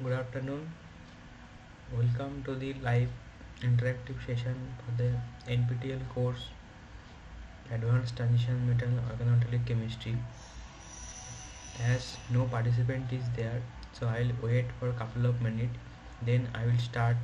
Good afternoon. Welcome to the live interactive session for the NPTEL course Advanced Transition Metal Organometallic Chemistry. As no participant is there, so I'll wait for a couple of minutes. Then I will start.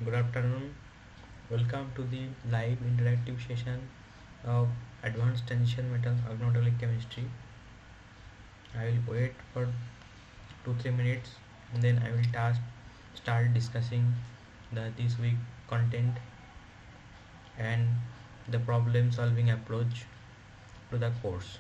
Good afternoon. Welcome to the live interactive session of Advanced Transition Metal Organometallic Chemistry. I will wait for 2-3 minutes and then I will start discussing this week content and the problem solving approach to the course.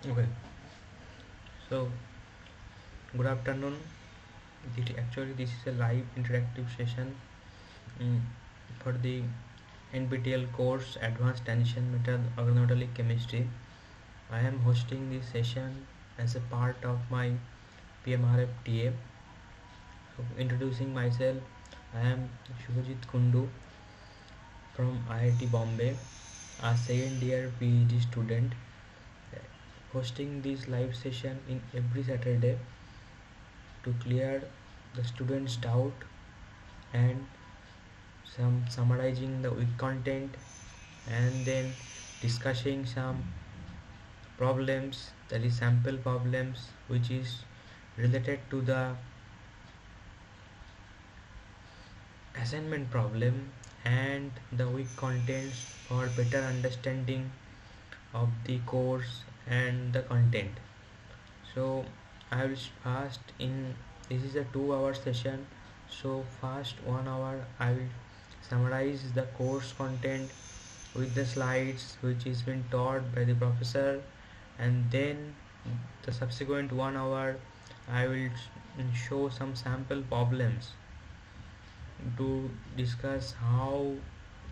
Okay, so good afternoon. Actually, this is a live interactive session mm, for the NPTEL course Advanced Transition Metal Organometallic Chemistry. I am hosting this session as a part of my PMRF TA. So, introducing myself, I am Subhajit Kundu from IIT Bombay, a second year PhD student, hosting this live session in every Saturday to clear the students' doubt and some summarizing the week content, and then discussing some problems, that is sample problems, which is related to the assignment problem and the week contents for better understanding of the course and the content. So I will fast in, this is a 2 hour session, so first 1 hour I will summarize the course content with the slides which is been taught by the professor, and then the subsequent 1 hour I will show some sample problems to discuss how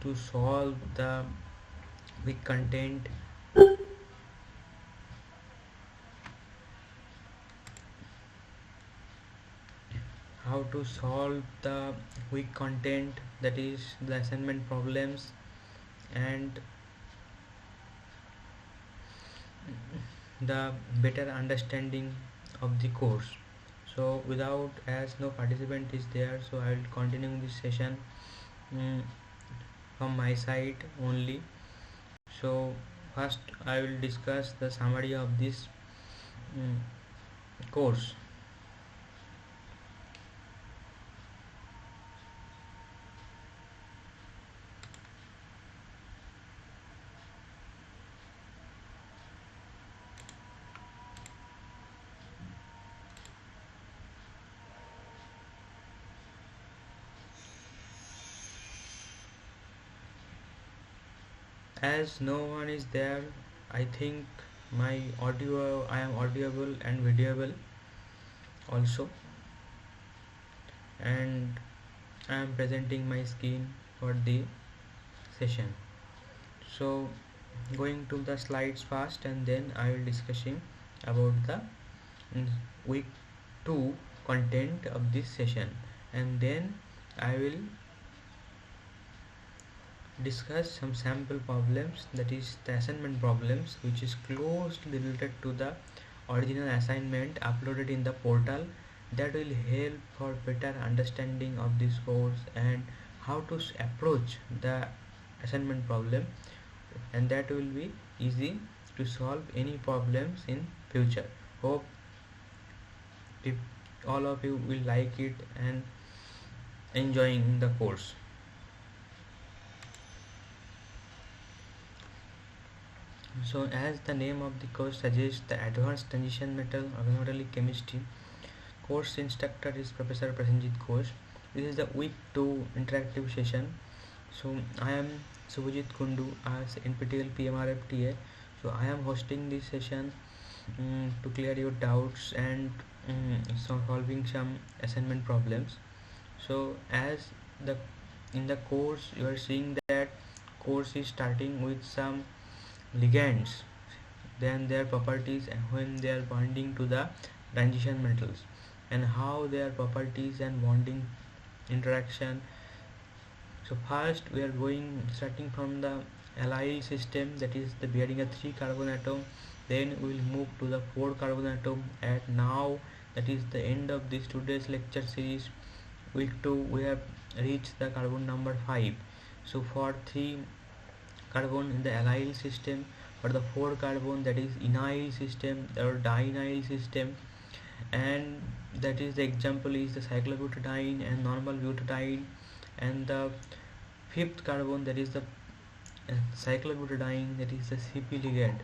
to solve the weak content, how to solve the weak content, that is the assignment problems, and the better understanding of the course. So without, as no participant is there, so I will continue this session mm, from my side only. So first I will discuss the summary of this mm, course. As no one is there, I think my audio, I am audible and videoable also, and I am presenting my screen for the session. So going to the slides fast, and then I will discussing about the mm, week 2 content of this session, and then I will discuss some sample problems, that is the assignment problems, which is closely related to the original assignment uploaded in the portal, that will help for better understanding of this course and how to approach the assignment problem, and that will be easy to solve any problems in future. Hope if all of you will like it and enjoying the course. So as the name of the course suggests, the Advanced Transition Metal Organometallic Chemistry course instructor is Professor Prasenjit Ghosh. This is the week 2 interactive session. So I am Subhajit Kundu as NPTEL PMRF TA. So I am hosting this session to clear your doubts and so solving some assignment problems. So as the in the course you are seeing that course is starting with some ligands, then their properties and when they are bonding to the transition metals, and how their properties and bonding interaction. So first we are going starting from the allyl system, that is the bearing a 3 carbon atom, then we will move to the 4 carbon atom, and now that is the end of this today's lecture series. Week 2 we have reached the carbon number 5. So for 3 carbon in the allyl system, for the 4 carbon that is enyl system or dienyl system, and that is the example is the cyclobutadiene and normal butadiene, and the 5th carbon that is the cyclobutadiene, that is the CP ligand,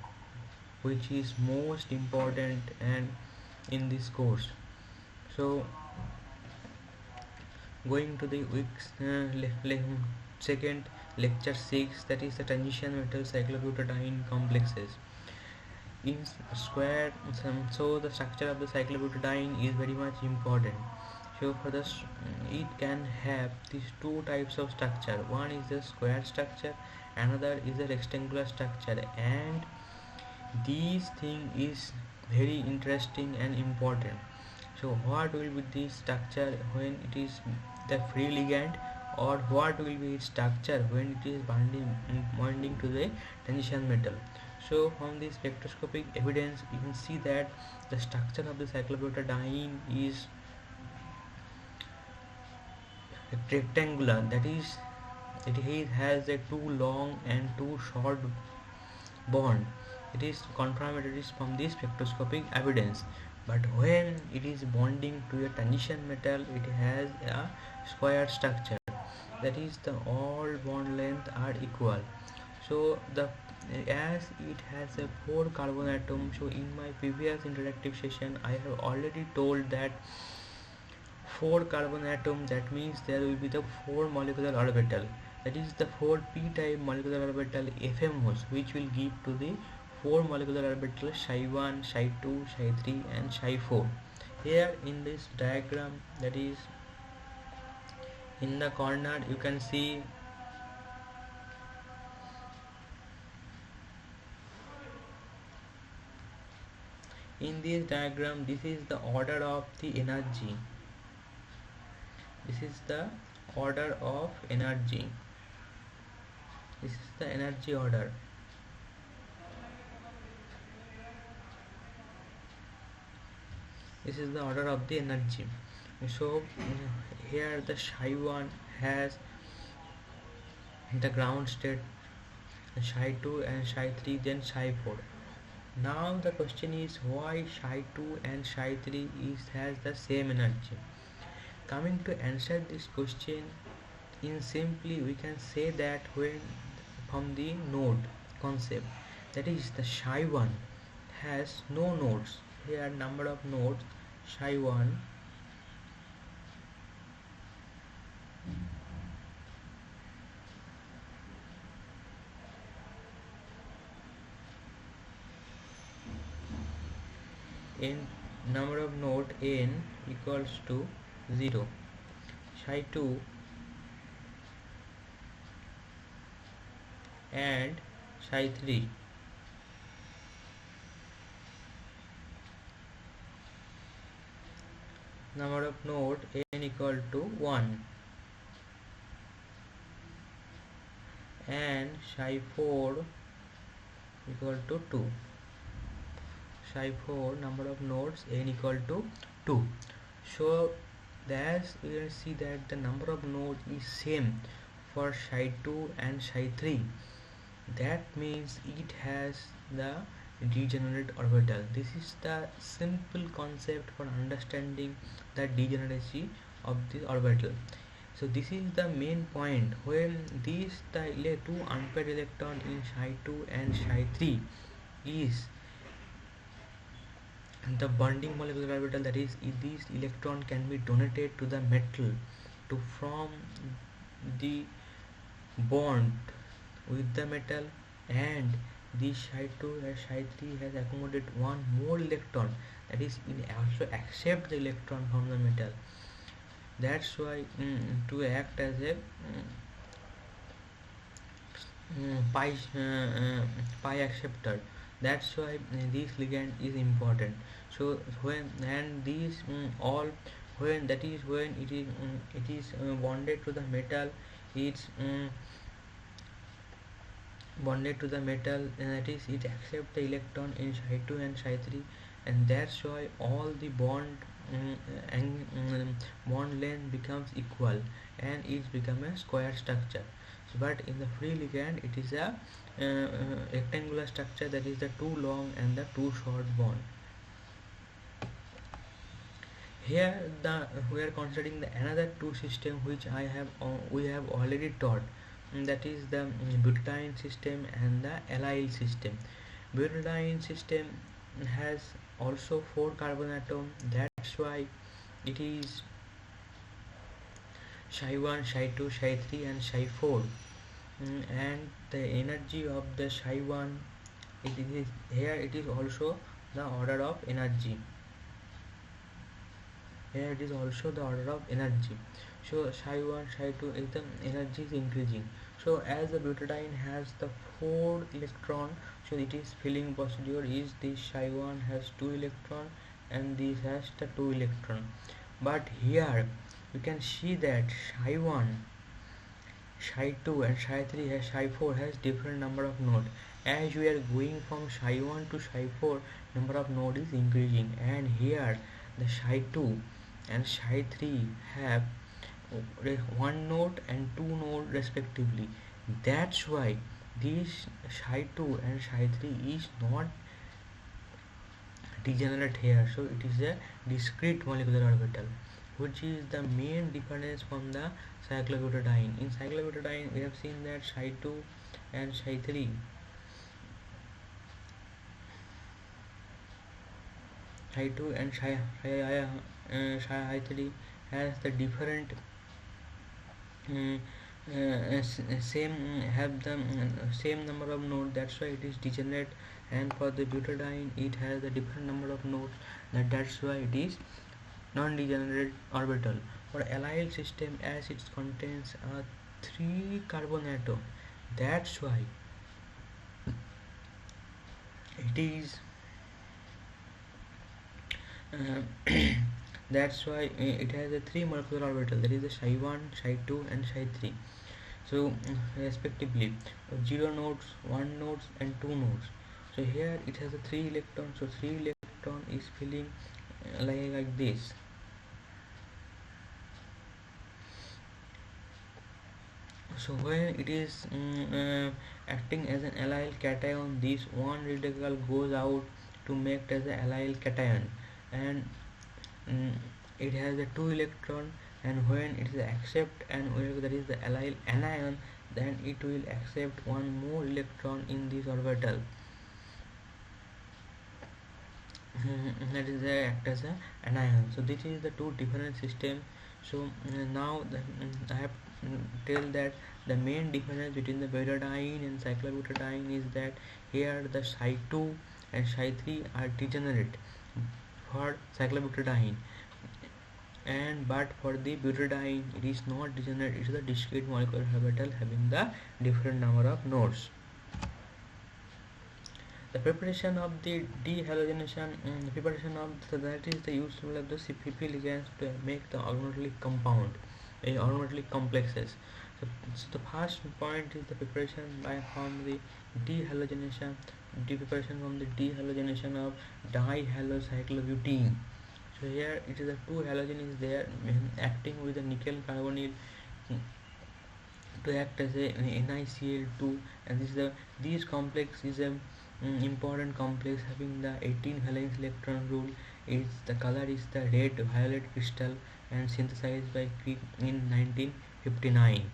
which is most important and in this course. So going to the week's second lecture 6, that is the transition metal cyclobutadiene complexes. in square. So the structure of the cyclobutadiene is very much important. So for this, it can have these two types of structure. One is the square structure, another is a rectangular structure, and this thing is very interesting and important. So what will be the structure when it is the free ligand, or what will be its structure when it is bonding to the transition metal? So from this spectroscopic evidence you can see that the structure of the cyclobutadiene is rectangular, that is it has a too long and too short bond. It is confirmed from the spectroscopic evidence. But when it is bonding to a transition metal, it has a square structure. That is, the all bond length are equal. So the as it has a 4 carbon atom. So in my previous interactive session, I have already told that 4 carbon atom, that means there will be the 4 molecular orbital, that is the 4 p type molecular orbital FMOs, which will give to the 4 molecular orbital psi 1, psi 2, psi 3 and psi 4. Here in this diagram, that is in the corner, you can see in this diagram, this is the order of the energy. This is the order of energy. This is the energy order. This is the order of the energy. So here the psi 1 has the ground state, psi 2 and psi 3, then psi 4. Now the question is, why psi 2 and psi 3 has the same energy? Coming to answer this question, in simply we can say that when from the node concept, that is the psi 1 has no nodes. Here number of nodes, psi 1 in number of node n equals to 0. Psi 2 and psi 3, number of node n equal to 1, and psi 4 equal to 2. Psi 4 number of nodes n equal to 2. So as we will see that the number of nodes is same for psi 2 and psi 3. That means it has the degenerate orbital. This is the simple concept for understanding the degeneracy of the orbital. So this is the main point. When these the two unpaired electron in psi 2 and psi 3 is the bonding molecular orbital, that is these electron can be donated to the metal to form the bond with the metal, and the psi 2 and psi 3 has accommodated one more electron, that is it also accept the electron from the metal. That's why to act as a pi acceptor. That's why this ligand is important. So when and these all when that is when it is bonded to the metal, it's bonded to the metal, and that is it accept the electron in psi 2 and psi 3, and that's why all the bond length becomes equal and it become a square structure. So, but in the free ligand it is a rectangular structure, that is the too long and the too short bond. Here we are considering the another two system which we have already taught, that is the butadiene system and the allyl system. Butadiene system has also 4 carbon atom. That's why it is psi 1, psi 2, psi 3 and psi 4. And the energy of the psi 1 it is also the order of energy. Here it is also the order of energy. So psi 1, psi 2 is the energy is increasing. So as the butadiene has the 4 electron, so it is filling procedure is this psi 1 has 2 electron and this has the 2 electron. But here you can see that psi 1, psi 2 and psi 3 has psi 4 has different number of node. As we are going from psi 1 to psi 4, number of node is increasing, and here the psi 2 and psi 3 have one node and two node respectively. That's why this psi 2 and psi 3 is not degenerate here. So it is a discrete molecular orbital, which is the main difference from the cyclobutadiene. In cyclobutadiene we have seen that psi 2 and psi 3 psi 2 and psi 3 has the different same have the same number of nodes. That's why it is degenerate, and for the butadiene it has a different number of nodes. That's why it is non-degenerate orbital. For allyl system, as it contains a 3 carbon atom, that's why it is that's why it has a 3 molecular orbital, that is the psi 1, psi 2 and psi 3. So respectively 0 nodes, 1 nodes and 2 nodes. So here it has a 3 electron, so 3 electron is filling like this. So when it is acting as an allyl cation, this one radical goes out to make as an allyl cation, and it has a 2 electron, and when it is accept and wherever there is the allyl anion, then it will accept one more electron in this orbital. That is act as a anion. So this is the two different system. So now I have tell that the main difference between the butadiene and cyclobutadiene is that here the psi 2 and psi 3 are degenerate for cyclobutadiene, and but for the butadiene it is not degenerate. It is a discrete molecular orbital having the different number of nodes. The preparation of the dehalogenation, preparation of that is the use of the CPP ligands to make the organometallic compound, organometallic complexes. So the first point is the preparation by from the dehalogenation, preparation from the dehalogenation of dihalocyclobutene. So here it is a 2 halogen is there acting with the nickel carbonyl to act as a NiCl2, and this complex is a important complex having the 18 valence electron rule. The color is the red violet crystal and synthesized by Crick in 1959.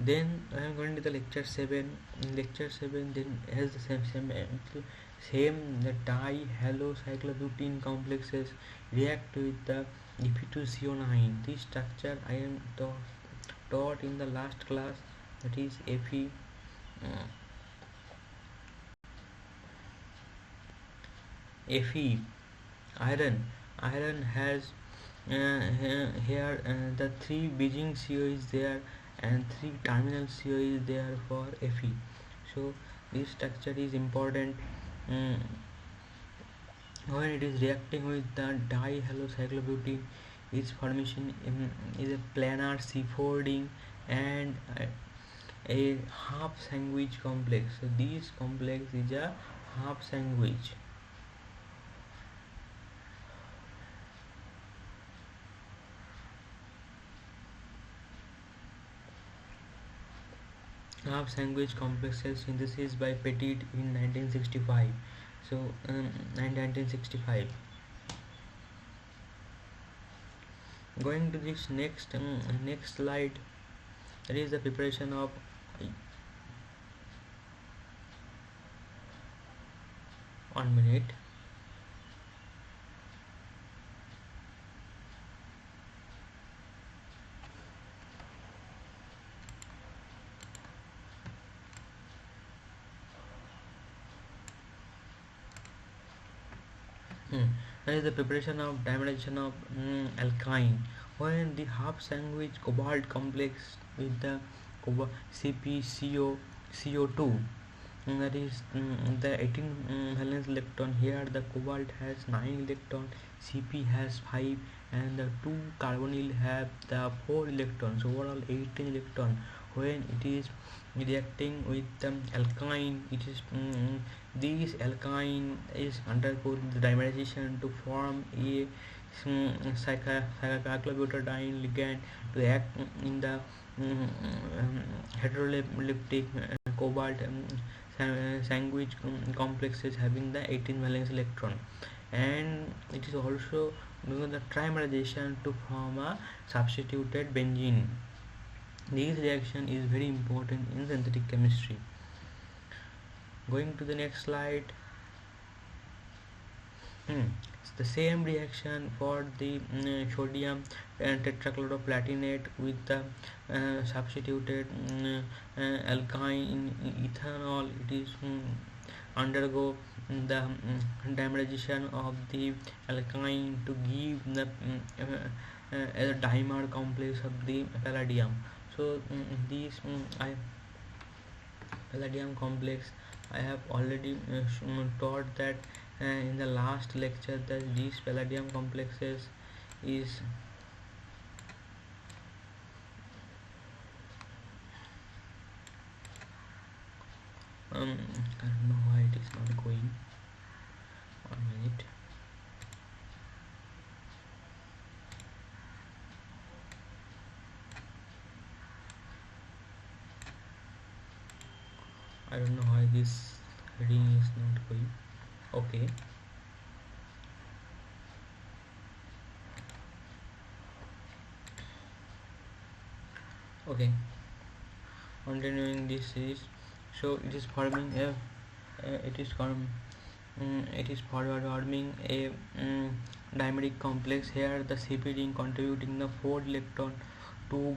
Then I am going to the lecture 7. In lecture 7 then has the same the dihalocyclobutene complexes react with the Fe2CO9. This structure I am taught in the last class, that is Fe Fe iron has here the 3 bridging CO is there and 3 terminal CO is there for Fe. So this structure is important when it is reacting with the dihalocyclobutene. Its formation is a planar C4 and a half sandwich complex. So this complex is a half sandwich. Half sandwich complexes synthesis by Petit in 1965. So 1965. Going to this next slide, that is the preparation of 1 minute. Hmm. That is the preparation of dimerization of alkyne. When the half sandwich cobalt complex with the CpCO CO2, that is the 18 valence electron. Here the cobalt has 9 electron, Cp has 5, and the two carbonyl have the 4 electrons. So overall 18 electron. When it is reacting with alkyne, it is this alkyne is undergo the dimerization to form a cyclobutadiene ligand to act in the heteroleptic cobalt sandwich complexes having the 18 valence electron, and it is also doing the trimerization to form a substituted benzene. This reaction is very important in synthetic chemistry. Going to the next slide. It's the same reaction for the sodium tetrachloroplatinate with the substituted alkyne in ethanol. It is undergo the dimerization of the alkyne to give the a dimer complex of the palladium. So these I palladium complex, I have already taught that in the last lecture that these palladium complexes is I don't know why it is not going. 1 minute. I don't know why this reading is not going. Okay. Okay, continuing this series. So it is forming a it is it is forming a dimeric complex. Here the CP ring contributing the 4 electron to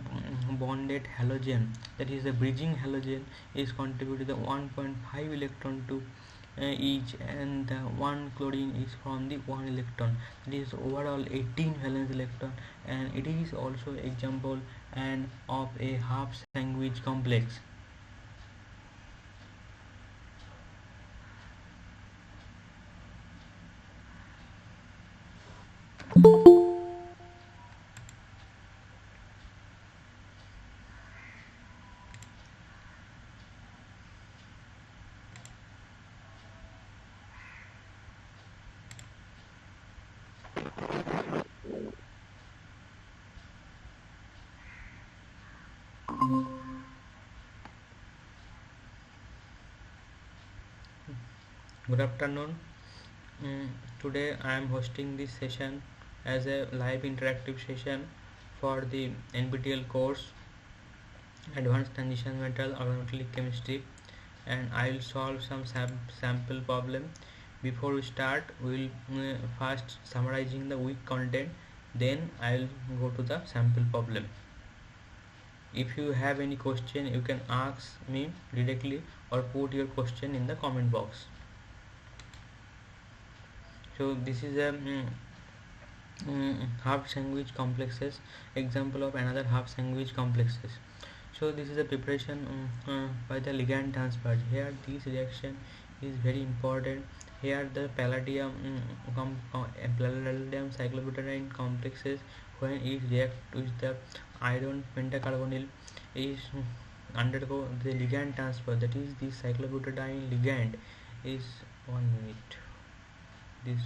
bonded halogen, that is the bridging halogen is contributing the 1.5 electron to each, and the 1 chlorine is from the 1 electron. It is overall 18 valence electron, and it is also example and of a half sandwich complex. Good afternoon. Today I am hosting this session as a live interactive session for the NPTEL course Advanced Transition Metal Organometallic Chemistry, and I will solve some sample problem. Before we start, we will first summarizing the weak content, then I will go to the sample problem. If you have any question, you can ask me directly or put your question in the comment box. So this is a half sandwich complexes, example of another half sandwich complexes. So this is a preparation by the ligand transfer. Here this reaction is very important. Here the palladium cyclobutadiene complexes, when it reacts with the iron pentacarbonyl, is undergo the ligand transfer, that is the cyclobutadiene ligand is 1 minute. This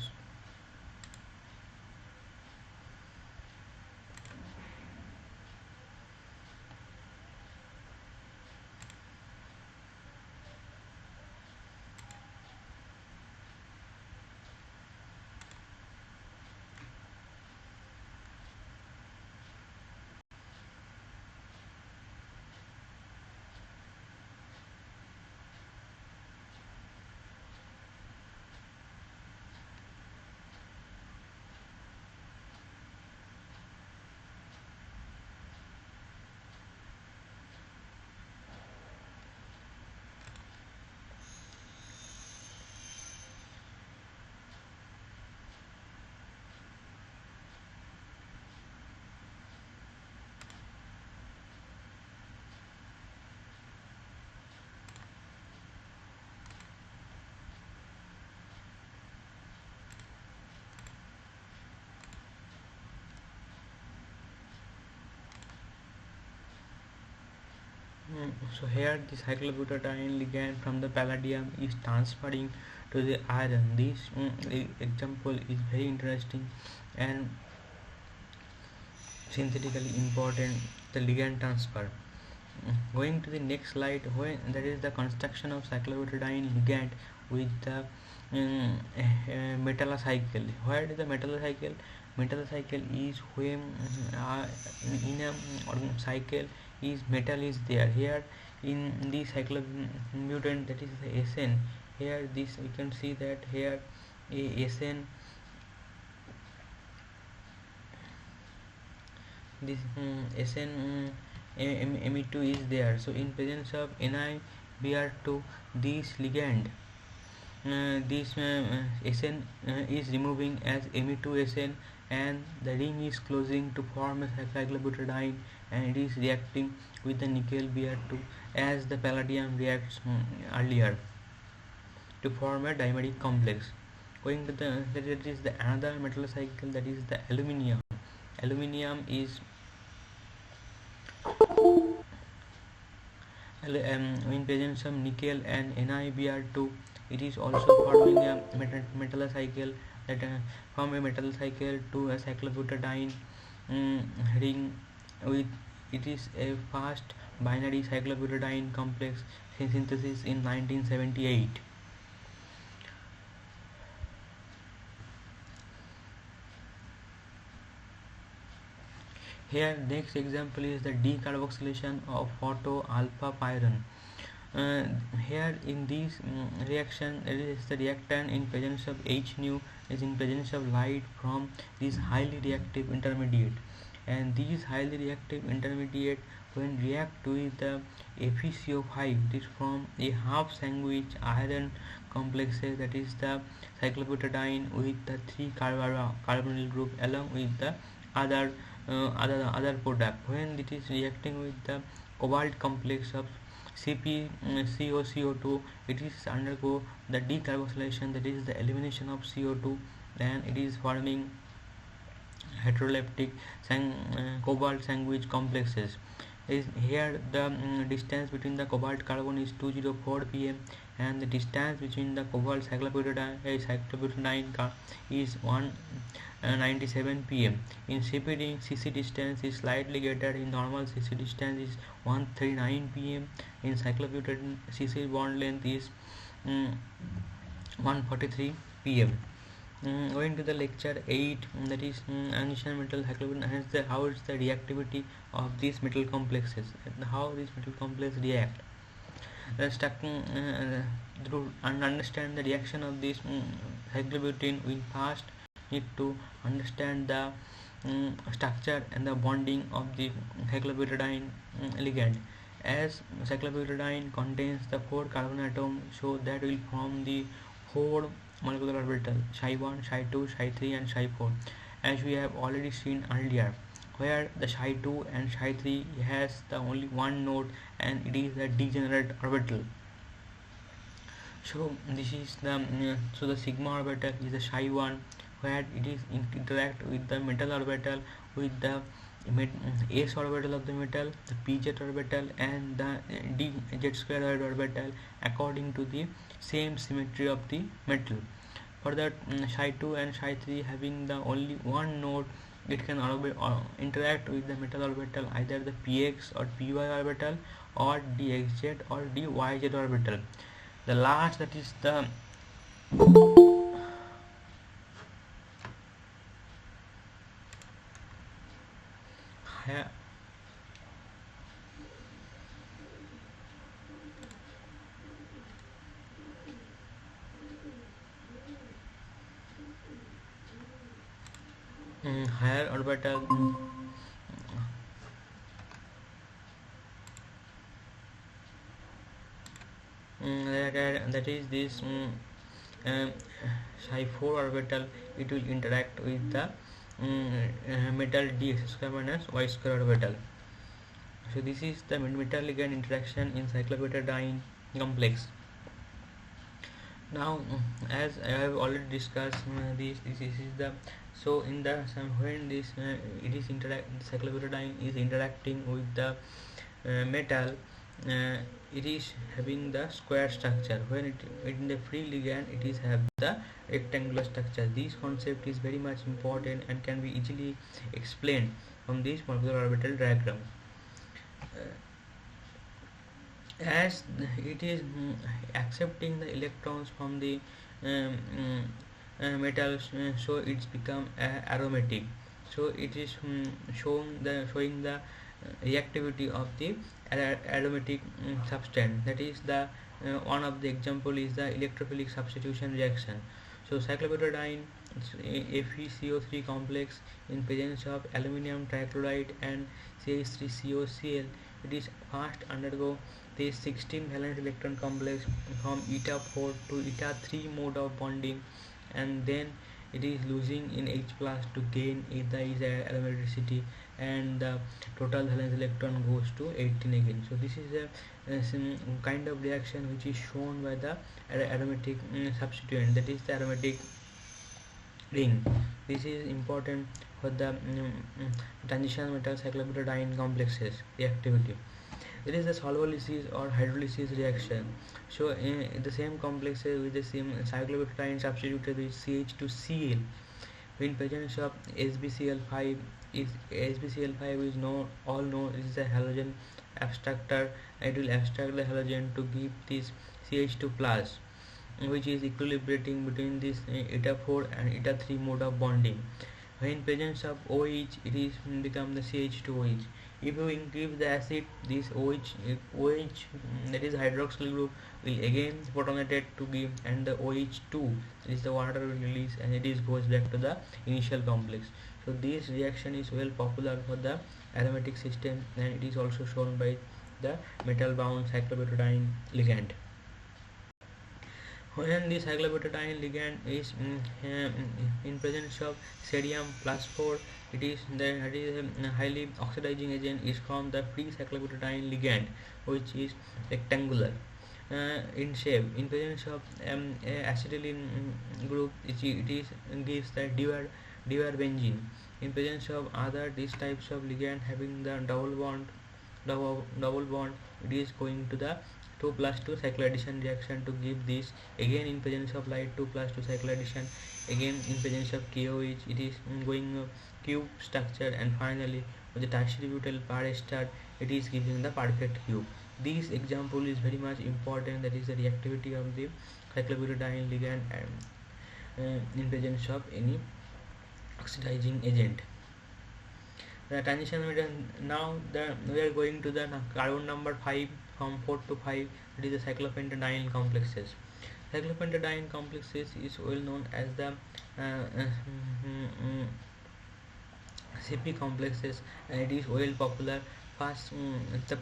So here the cyclobutadiene ligand from the palladium is transferring to the iron. This example is very interesting and synthetically important, the ligand transfer. Going to the next slide, when that is the construction of cyclobutadiene ligand with the metallocycle. Where is the metallocycle? Metallocycle is when in a cycle is metal is there. Here in the cyclobutan, that is the SN. Here this we can see that here a SN, this SN Me2 is there. So in presence of NiBr2, this ligand, this SN is removing as Me2SN, and the ring is closing to form a cyclobutadiene, and it is reacting with the nickel Br2 as the palladium reacts earlier to form a dimeric complex. Going to the, that is the another metal cycle, that is the aluminium. Aluminium is in presence of nickel and NiBr2, it is also forming a metal cycle, that from a metal cycle to a cyclobutadiene ring with, it is a fast binary cyclobutadiene complex synthesis in 1978. Here next example is the decarboxylation of photo alpha pyron. Here in this reaction, it is the reactant in presence of H nu is in presence of light from this highly reactive intermediate, and these highly reactive intermediate when react with the FeCO5, it is from a half sandwich iron complexes, that is the cyclobutadiene with the 3 carbonyl group along with the other other product. When it is reacting with the cobalt complex of CpCO2, it is undergo the decarboxylation, that is the elimination of CO2, and it is forming heteroleptic cobalt sandwich complexes. Is here the distance between the cobalt carbon is 204 pm, and the distance between the cobalt cyclobutadiene is 197 pm. In CP CC distance is slightly greater. In normal CC distance is 139 pm. In cyclobutadiene CC bond length is 143 pm. Going to the lecture 8, that is ancient metal cyclobutadiene, how is the reactivity of these metal complexes, and how these metal complexes react. To understand the reaction of this cyclobutadiene, we first need to understand the structure and the bonding of the cyclobutadiene ligand. As cyclobutadiene contains the 4 carbon atom, so that will form the 4 molecular orbital psi1, psi2, psi3 and psi4, as we have already seen earlier, where the psi2 and psi3 has the only one node, and it is the degenerate orbital. So this is the so the sigma orbital is the psi1, where it is interact with the metal orbital with the s orbital of the metal, the pz orbital and the dz square orbital according to the same symmetry of the metal. For that psi2 and psi3 having the only one node, it can interact with the metal orbital, either the px or py orbital or dxz or dyz orbital. The last, that is the higher higher orbital that is this psi4 orbital, it will interact with the metal dx square minus y square orbital. So this is the metal ligand interaction in cyclobutadiene complex. Now as I have already discussed this is the, so in the when this it is cyclobutadiene is interacting with the metal, it is having the square structure. When it in the free ligand, it is have the rectangular structure. This concept is very much important and can be easily explained from this molecular orbital diagram. As it is accepting the electrons from the um, metals, so it's become aromatic. So it is showing the reactivity of the aromatic substance. That is the one of the example is the electrophilic substitution reaction. So cyclobutadiene FeCO3 complex in presence of aluminum trichloride and CH3COCl, it is first undergo this 16 valent electron complex from eta 4 to eta 3 mode of bonding, and then it is losing in H plus to gain the aromaticity, and the total valence electron goes to 18 again. So this is a kind of reaction which is shown by the aromatic substituent, that is the aromatic ring. This is important for the transition metal cyclobutadiene complexes reactivity. It is a solubilisis or hydrolysis reaction. So the same complexes with the same cyclobutadiene substituted with CH2Cl in presence of HbCl5. HbCl5 is known, all known, is a halogen abstractor. It will abstract the halogen to give this CH2 plus, which is equilibrating between this eta 4 and eta 3 mode of bonding. When presence of OH, it is become the CH2OH. If you increase the acid, this OH, that is hydroxyl group, will again protonated to give, and the OH2 is the water will release, and it is goes back to the initial complex. So this reaction is well popular for the aromatic system, and it is also shown by the metal bound cyclobutadiene ligand. When the cyclobutadiene ligand is in presence of cerium plus 4, it is a highly oxidizing agent is from the free cyclobutadiene ligand, which is rectangular in shape. In presence of acetylene group, it is gives the divar benzene. In presence of other these types of ligand having the double bond, it is going to the 2 plus 2 cycloaddition reaction to give this. Again in presence of light 2 plus 2 cycloaddition, again in presence of KOH, it is going cube structure, and finally with the tertiary butyl ester, it is giving the perfect cube. This example is very much important, that is the reactivity of the cyclobutadiene ligand and in presence of any oxidizing agent. The transition meter. Now we are going to the carbon number 5 from 4 to 5, it is the cyclopentadiene complexes. Cyclopentadiene complexes is well known as the CP complexes, and it is well popular. First, the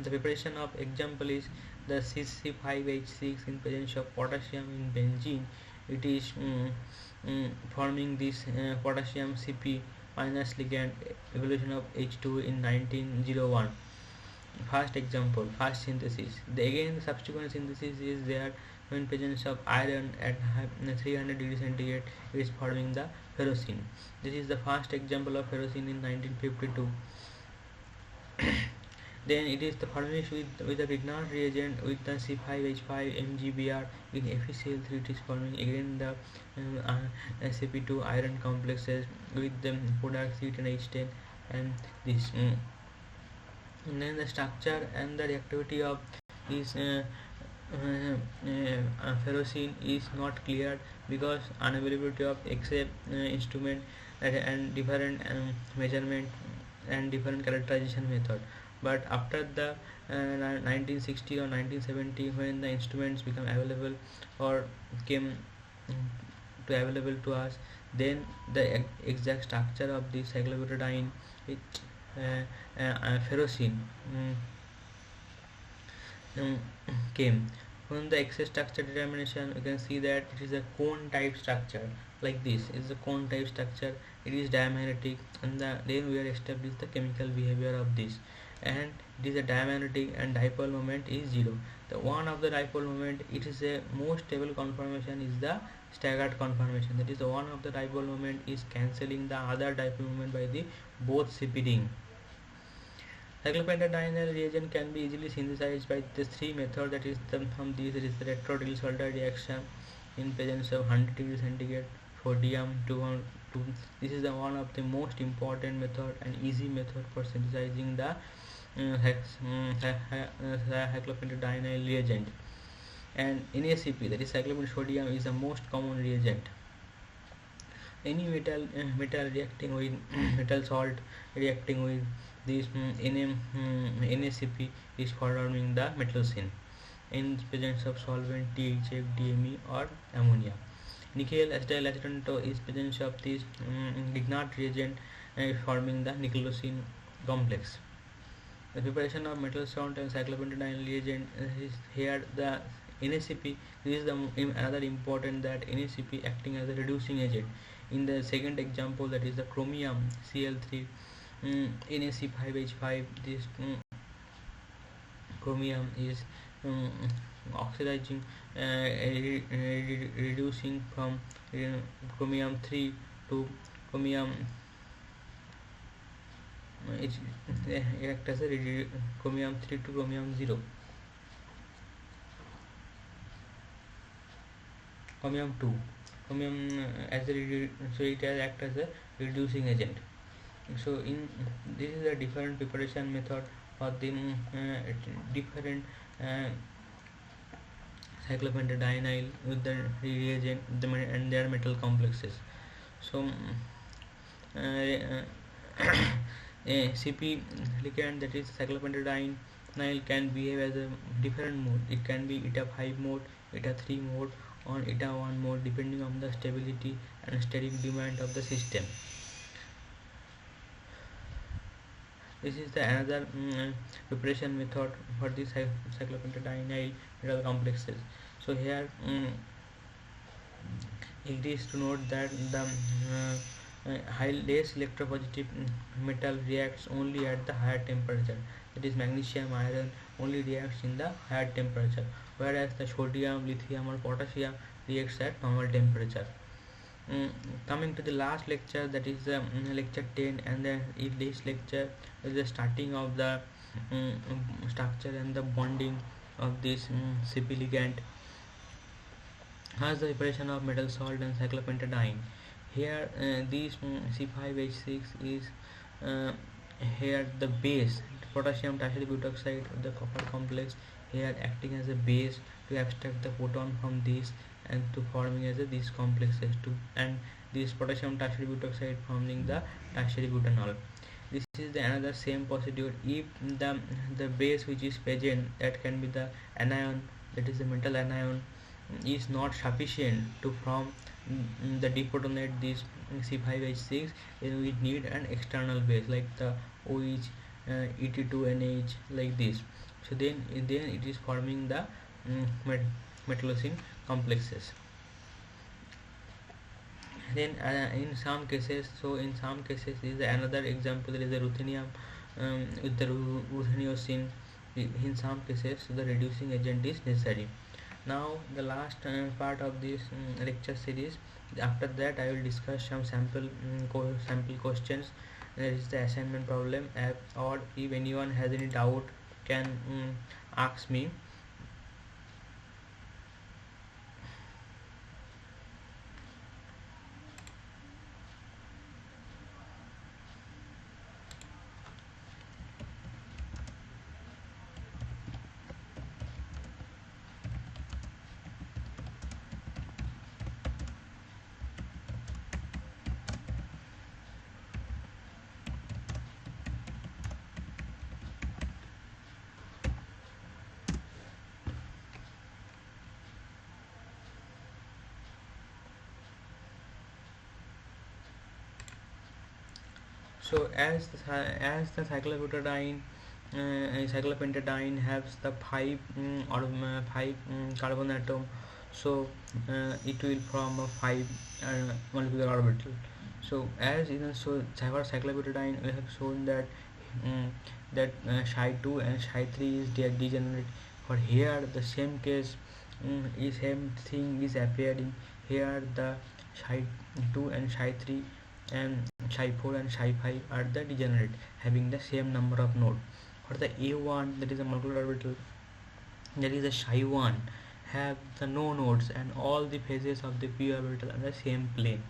preparation of example is the CC5H6 in presence of potassium in benzene. It is forming this potassium CP minus ligand evolution of H2 in 1901. First example, first synthesis. Again, the subsequent synthesis is there when presence of iron at 300 degrees centigrade is forming the ferrocene. This is the first example of ferrocene in 1952. Then it is the formation with the Grignard reagent with the C5H5 MgBr in FeCl3. It is forming again the Cp2 iron complexes with the product C10H10 and this. And then the structure and the reactivity of this ferrocene is not clear because unavailability of X-ray instrument and different measurement and different characterization method. But after the 1960 or 1970, when the instruments become available or came available to us, then the exact structure of the cyclobutadiene ferrocene came. From the X-ray structure determination, you can see that it is a cone type structure like this. It is a cone type structure. It is diamagnetic, and then we are establish the chemical behavior of this. And it is a diamagnetic, and dipole moment is 0. The one of the dipole moment, it is a most stable conformation is the staggered conformation. That is the one of the dipole moment is cancelling the other dipole moment by the both CP ring. Cyclopentadienyl reagent can be easily synthesized by the three methods, that is this is the retro-Diels-Alder reaction in presence of 100 degrees centigrade sodium 2. This is the one of the most important method and easy method for synthesizing the cyclopentadienyl reagent. And NaCl, that is cyclopentadiene sodium, is the most common reagent. Any metal reacting with metal salt reacting with this NaCl is forming the metallocene in presence of solvent THF, DME or ammonia. Nickel acetyl acetonito is presence of this Grignard reagent forming the nickelocene complex. The preparation of metal salt and cyclopentadiene reagent is here the NaCl. This is the another important, that NaCl acting as a reducing agent. In the second example, that is the chromium Cl3 NaC5H5, this chromium is oxidizing, reducing from chromium 3 to chromium, it acts as a chromium 3 to chromium 0, chromium 2, chromium as a so it has act as a reducing agent. So in this is a different preparation method for the different cyclopentadienyl with the reagent and their metal complexes. So CP ligand, that is cyclopentadienyl, can behave as a different mode. It can be eta 5 mode, eta 3 mode, or eta 1 mode, depending on the stability and steady demand of the system. This is the another preparation method for the cyclopentadienyl metal complexes. So here it is to note that the less electropositive metal reacts only at the higher temperature. That is magnesium iron only reacts in the higher temperature, whereas the sodium, lithium or potassium reacts at normal temperature. Coming to the last lecture, that is lecture 10, and then in this lecture is the starting of the structure and the bonding of this CP ligand as the preparation of metal salt and cyclopentadiene. Here this C5H6 is here the base, potassium tertiary butoxide of the copper complex, here acting as a base to abstract the photon from this and to forming as a these complexes to, and this potassium tertiary butoxide forming the tertiary butanol. This is the another same procedure. If the base which is present, that can be the anion, that is the metal anion, is not sufficient to form the deprotonate this C5H6, then we need an external base like the OH, Et2NH, like this. So then it is forming the metallocene complexes. Then in some cases, this is another example, there is a ruthenium with the rutheniocene. In some cases the reducing agent is necessary. Now the last part of this lecture series, after that I will discuss some sample questions. There is the assignment problem, or if anyone has any doubt can ask me. So as the cyclopentadiene has the five carbon atom, so it will form a 5 molecular orbital. So as in for cyclopentadiene we have shown that Psi2 and Psi3 is degenerate. For here the same case is same thing is appearing. Here the Psi2 and Psi3 and Psi4 and Psi5 are the degenerate, having the same number of nodes. For the A1, that is a molecular orbital, that is the psi 1, have the no nodes and all the phases of the p orbital on the same plane.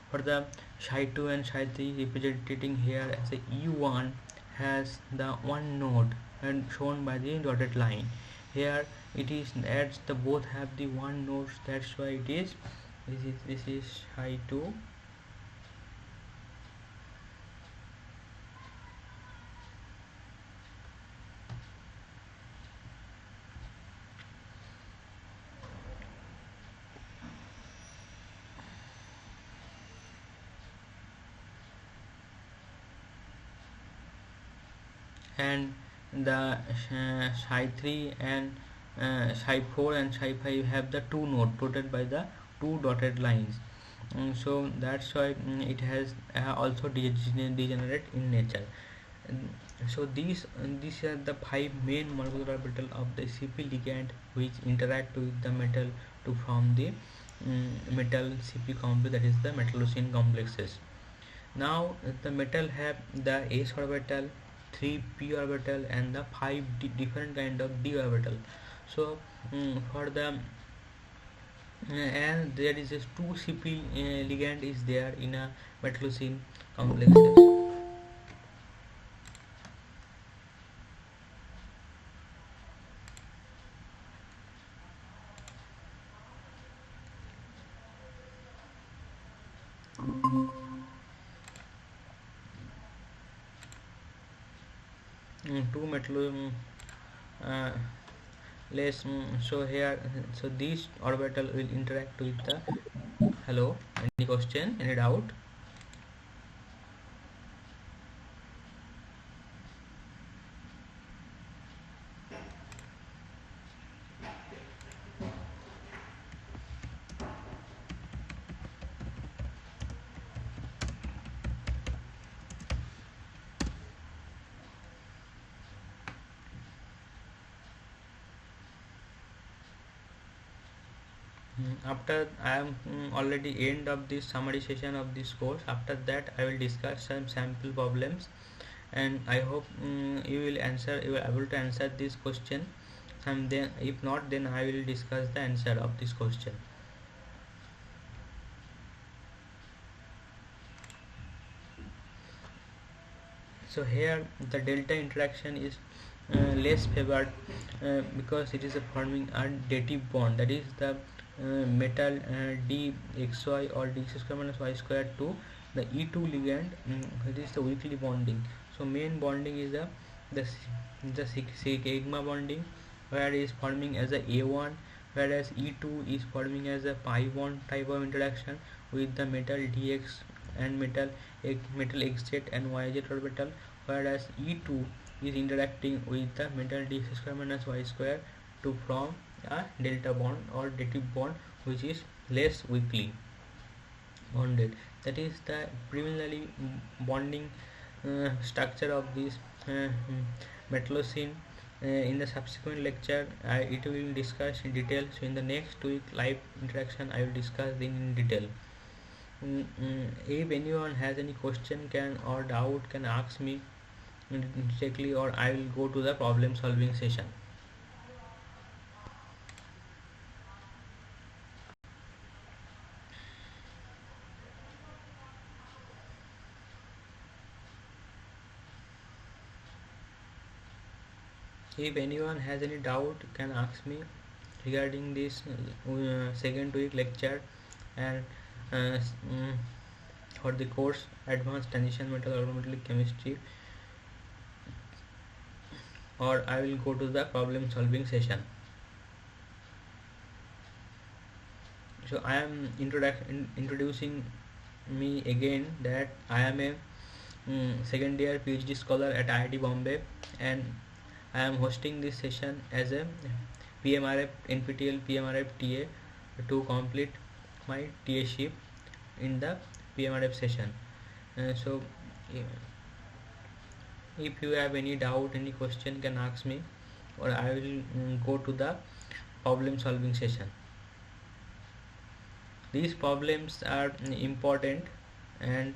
For the psi 2 and psi 3, representing here as a E1, has the one node and shown by the dotted line. Here it is as the both have the one nodes, that's why it is this is psi 2, and the psi 3 and psi 4 and psi 5 have the two nodes dotted by the two dotted lines. So that's why it has also degenerate in nature. So these are the five main molecular orbital of the CP ligand which interact with the metal to form the metal CP complex, that is the metallocene complexes. Now the metal have the s orbital, 3 p orbital and the 5 different kind of d orbital. So for the and there is a 2 CP ligand is there in a metallocene complexes. Two metal uh, less so here, so these orbital will interact with the, hello, any question, any doubt? After I am already end of this summary session of this course, after that I will discuss some sample problems, and I hope you will able to answer this question, and then if not, then I will discuss the answer of this question. So here the delta interaction is less favored because it is forming a dative bond, that is the metal dxy or dx square minus y square to the E2 ligand, it is the weakly bonding. So main bonding is the sigma bonding, where is forming as a A1, whereas E2 is forming as a pi bond type of interaction with the metal dx and metal xz and yz orbital, whereas E2 is interacting with the metal dx square minus y square to form a delta bond or dative bond, which is less weakly bonded. That is the preliminary bonding structure of this metallocene. In the subsequent lecture it will discuss in detail. So in the next week live interaction I will discuss in detail. If anyone has any question can or doubt can ask me directly, or I will go to the problem solving session. If anyone has any doubt can ask me regarding this second week lecture and uh, mm, for the course advanced transition metal organometallic chemistry, or I will go to the problem solving session. So I am introducing me again, that I am a second year PhD scholar at IIT Bombay, and I am hosting this session as a PMRF NPTEL PMRF TA to complete my TA ship in the PMRF session. So if you have any doubt, any question can ask me, or I will go to the problem solving session. These problems are important, and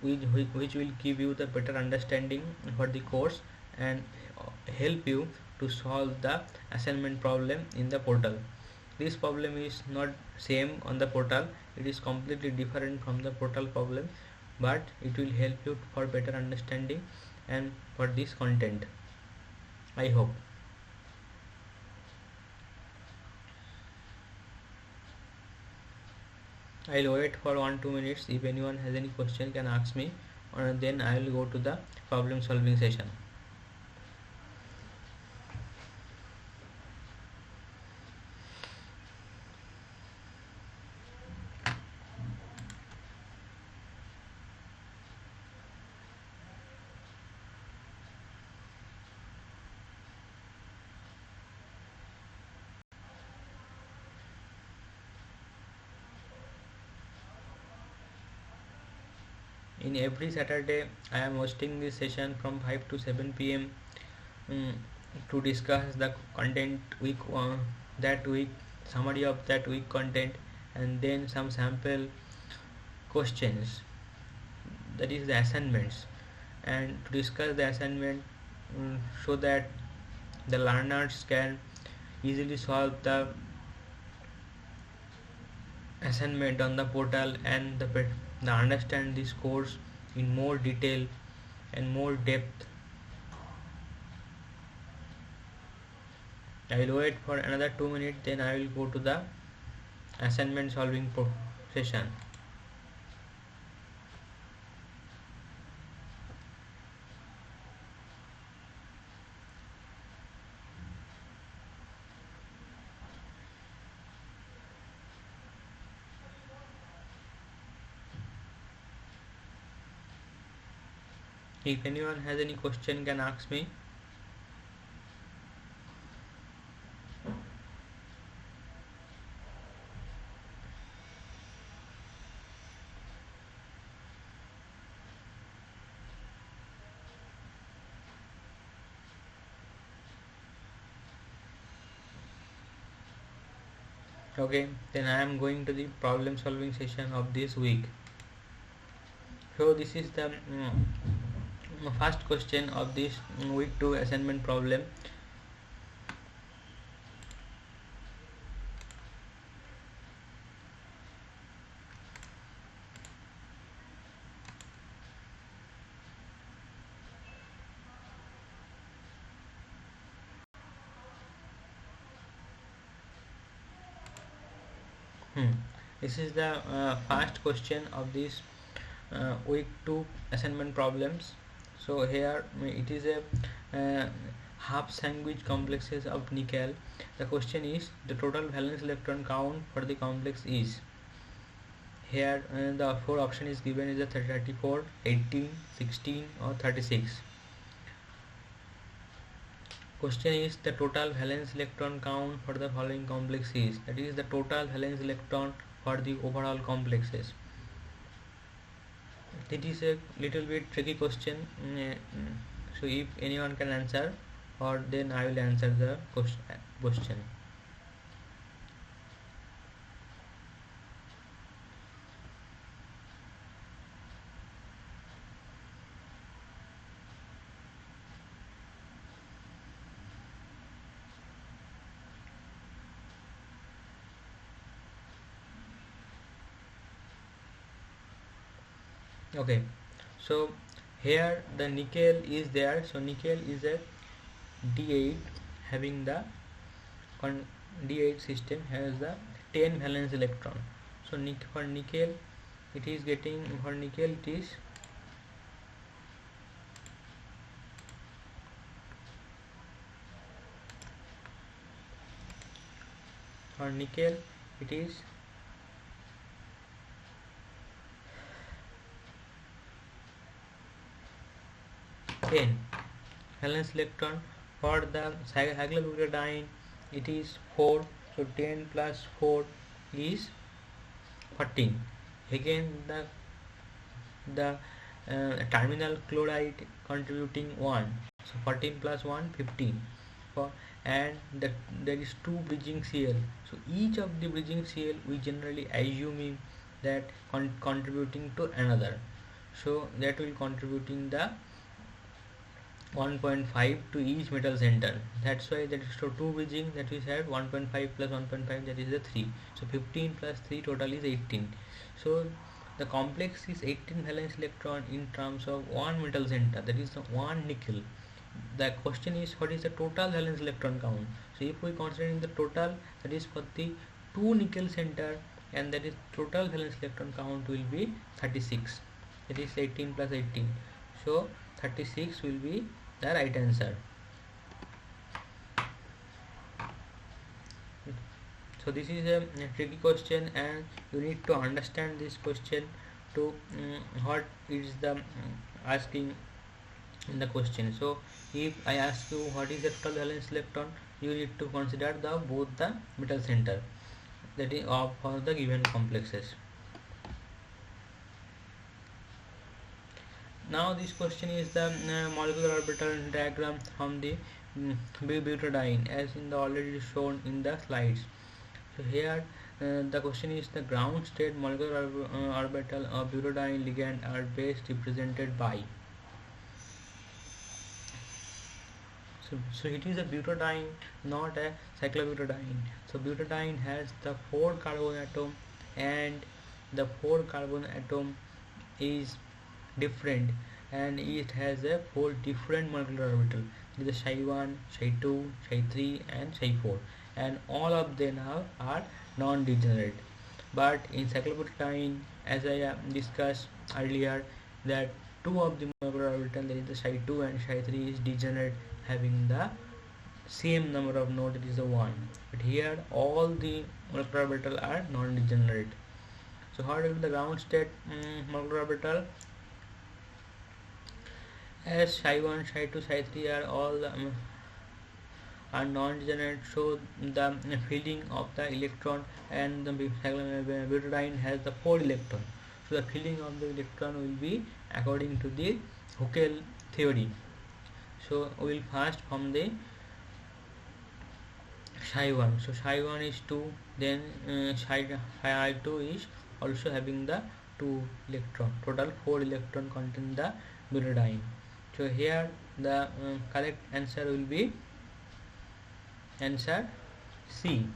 which will give you the better understanding for the course, and help you to solve the assignment problem in the portal. This problem is not same on the portal, it is completely different from the portal problem, but it will help you for better understanding and for this content. I hope. I'll wait for 1-2 minutes. If anyone has any question can ask me, then I will go to the problem solving session. In every Saturday I am hosting this session from 5 to 7 p.m. um, to discuss the content week that week, summary of that week content, and then some sample questions, that is the assignments, and to discuss the assignment, so that the learners can easily solve the assignment on the portal, and the understand this course in more detail and more depth. I will wait for another 2 minutes, then I will go to the assignment solving session. If anyone has any question can ask me. Okay, then I am going to the problem solving session of this week. So this is the first question of this week 2 assignment problem. This is the first question of this week 2 assignment problems. So here it is a half sandwich complexes of nickel. The question is the total valence electron count for the complex is. Here the 4 option is given is a 34, 18, 16 or 36. Question is the total valence electron count for the following complex is, that is the total valence electron for the overall complexes. It is a little bit tricky question, so if anyone can answer, or then I will answer the question. Okay, so here the nickel is there, so nickel is a D8 having the D8 system has the 10 valence electron. So for nickel it is getting, for nickel it is for nickel it is 10 valence electron. For the cyclobutadiene it is 4, so 10 plus 4 is 14. Again the terminal chloride contributing 1, so 14 plus 1 15. And there is 2 bridging Cl, so each of the bridging Cl we generally assuming that contributing to another, so that will contributing the 1.5 to each metal center. That's why that is so 2 bridging, that is at 1.5 plus 1.5, that is the 3. So 15 plus 3 total is 18. So the complex is 18 valence electron in terms of one metal center, that is the one nickel. The question is what is the total valence electron count. So if we consider in the total, that is for the 2 nickel center, and that is total valence electron count will be 36. It is 18 plus 18, so 36 will be the right answer. So this is a tricky question, and you need to understand this question to what is the asking in the question. So if I ask you what is the total valence electron, you need to consider the both the metal center, that is of for the given complexes. Now this question is the molecular orbital diagram from the butadiene, as in the already shown in the slides. So here the question is the ground state molecular orbital of butadiene ligand are best represented by. So it is a butadiene, not a cyclobutadiene. So butadiene has the 4 carbon atom, and the 4 carbon atom is different, and it has a 4 different molecular orbital. It is psi 1, psi 2, psi 3 and psi 4, and all of them are non-degenerate. But in cyclobutadiene, as I discussed earlier, that 2 of the molecular orbital, that is the psi 2 and psi 3, is degenerate, having the same number of nodes, it is the 1. But here all the molecular orbital are non-degenerate. So how will the ground state molecular orbital? As psi 1, psi 2, psi 3 are all are non-degenerate, so the filling of the electron, and the butadiene has the 4 electron, so the filling of the electron will be according to the Huckel theory. So we will first from the psi 1. So psi 1 is 2, then psi 2 is also having the 2 electron, total 4 electron contain the butadiene. So here the correct answer will be answer C.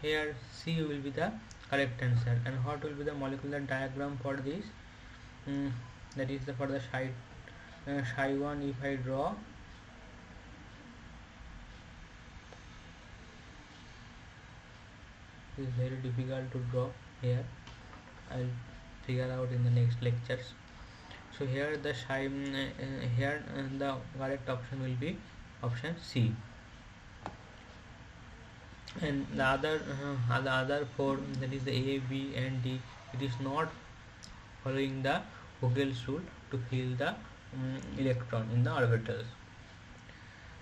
Here C will be the correct answer. And what will be the molecular diagram for this? That is for the psi 1. If I draw, it is very difficult to draw here. I will figure out in the next lectures. So here the here the correct option will be option C. And the other 4, that is the A, B and D, it is not following the Huckel's rule to fill the electron in the orbitals.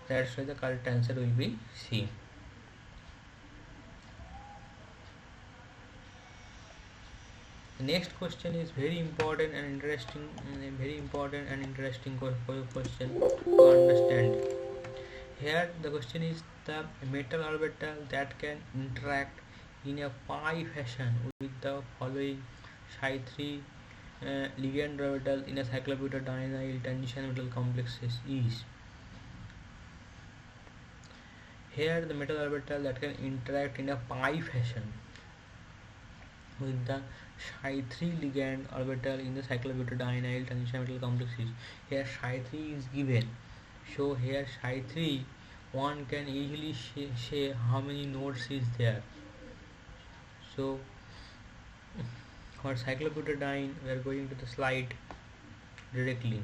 That's why the correct answer will be C. The next question is very important and interesting, question to understand. Here the question is the metal orbital that can interact in a pi fashion with the following psi 3 ligand orbital in a cyclobutadienyl transition metal complexes is. Here the metal orbital that can interact in a pi fashion with the psi 3 ligand orbital in the cyclobutadienyl transition metal complexes. Here psi 3 is given, so here psi 3 one can easily say how many nodes is there. So for cyclobutadiene, we are going to the slide directly.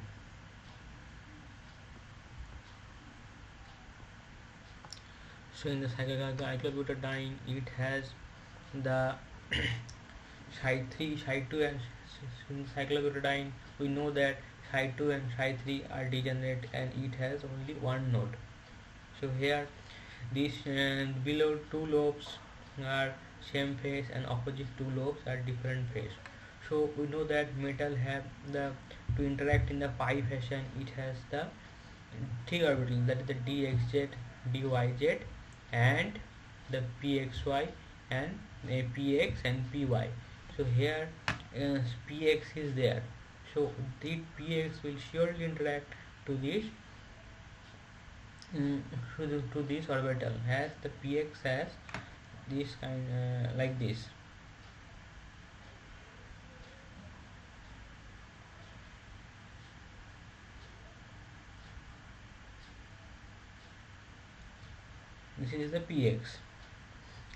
So in the cyclobutadiene, it has the psi 3, psi 2 and in cyclobutadiene we know that psi 2 and psi 3 are degenerate, and it has only one node. So here these below 2 lobes are same phase and opposite 2 lobes are different phase. So we know that metal have the to interact in the pi fashion, it has the 3 orbital, that is the dxz, dyz and the pxy and px and py. So here px is there, So the px will surely interact to this mm, to this orbital, as the px has this kind like this. This is the px.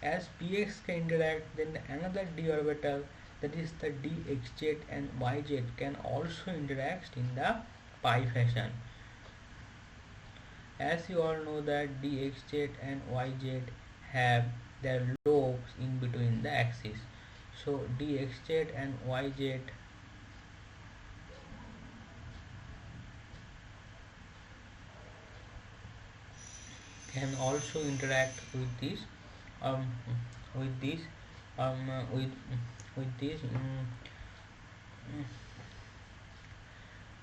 As px can interact, then another d orbital, that is the dxz and yz, can also interact in the pi fashion. As you all know that dxz and yz have their lobes in between the axis. So dxz and yz can also interact with this um, with this um, with with this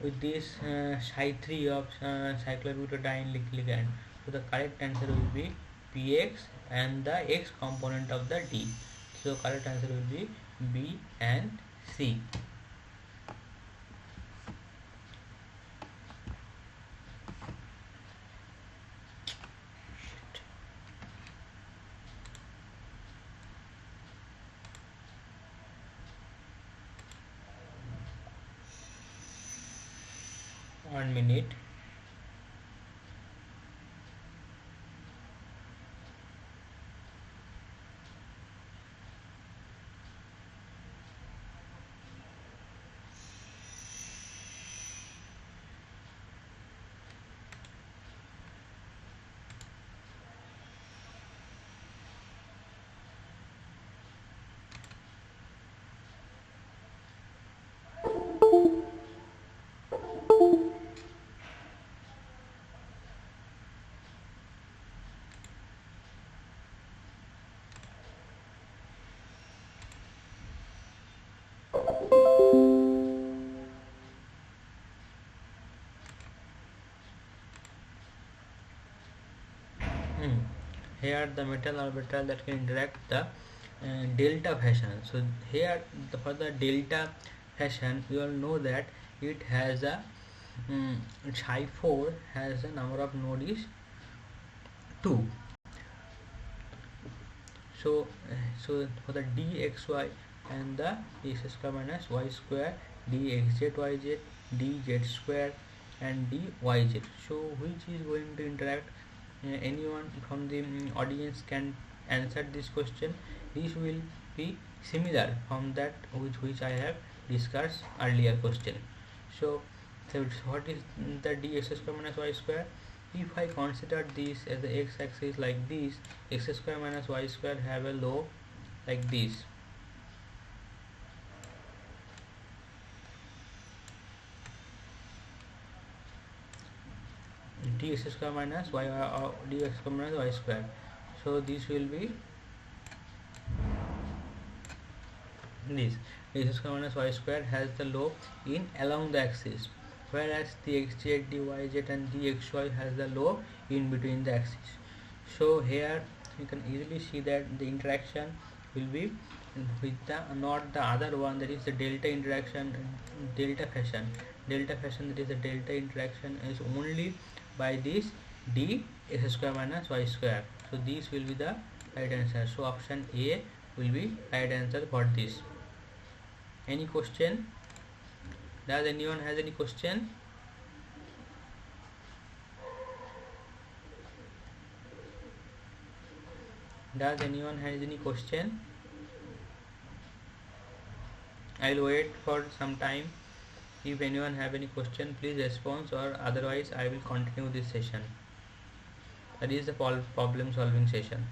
with this psi 3 of cyclobutadiene ligand. So the correct answer will be px and the x component of the d. So correct answer will be b and c. 1 minute. Hmm. Here the metal orbital that can interact the delta fashion. So here for the delta fashion, you all know that it has a psi 4 has a number of node is 2. So so for the dxy and the x square minus y square, dxz dz square and dyz. So which is going to interact? Anyone from the audience can answer this question. This will be similar from that which I have discussed earlier question. So, so what is the dx square minus y square? If I consider this as the x-axis like this, x square minus y square have a lobe like this. Dx square minus y dx square minus y square. So this will be this. Dx square minus y square has the lobe in along the axis, whereas the xz, dyz and dxy has the lobe in between the axis. So here you can easily see that the interaction will be with the not the other one, that is the delta interaction, delta fashion. Delta fashion, that is the delta interaction is only by this d x square minus y square. So this will be the right answer. So option A will be right answer for this. Any question? Does anyone has any question? Does anyone has any question? I'll wait for some time. If anyone have any question, please respond, or otherwise I will continue this session. That is the problem solving session.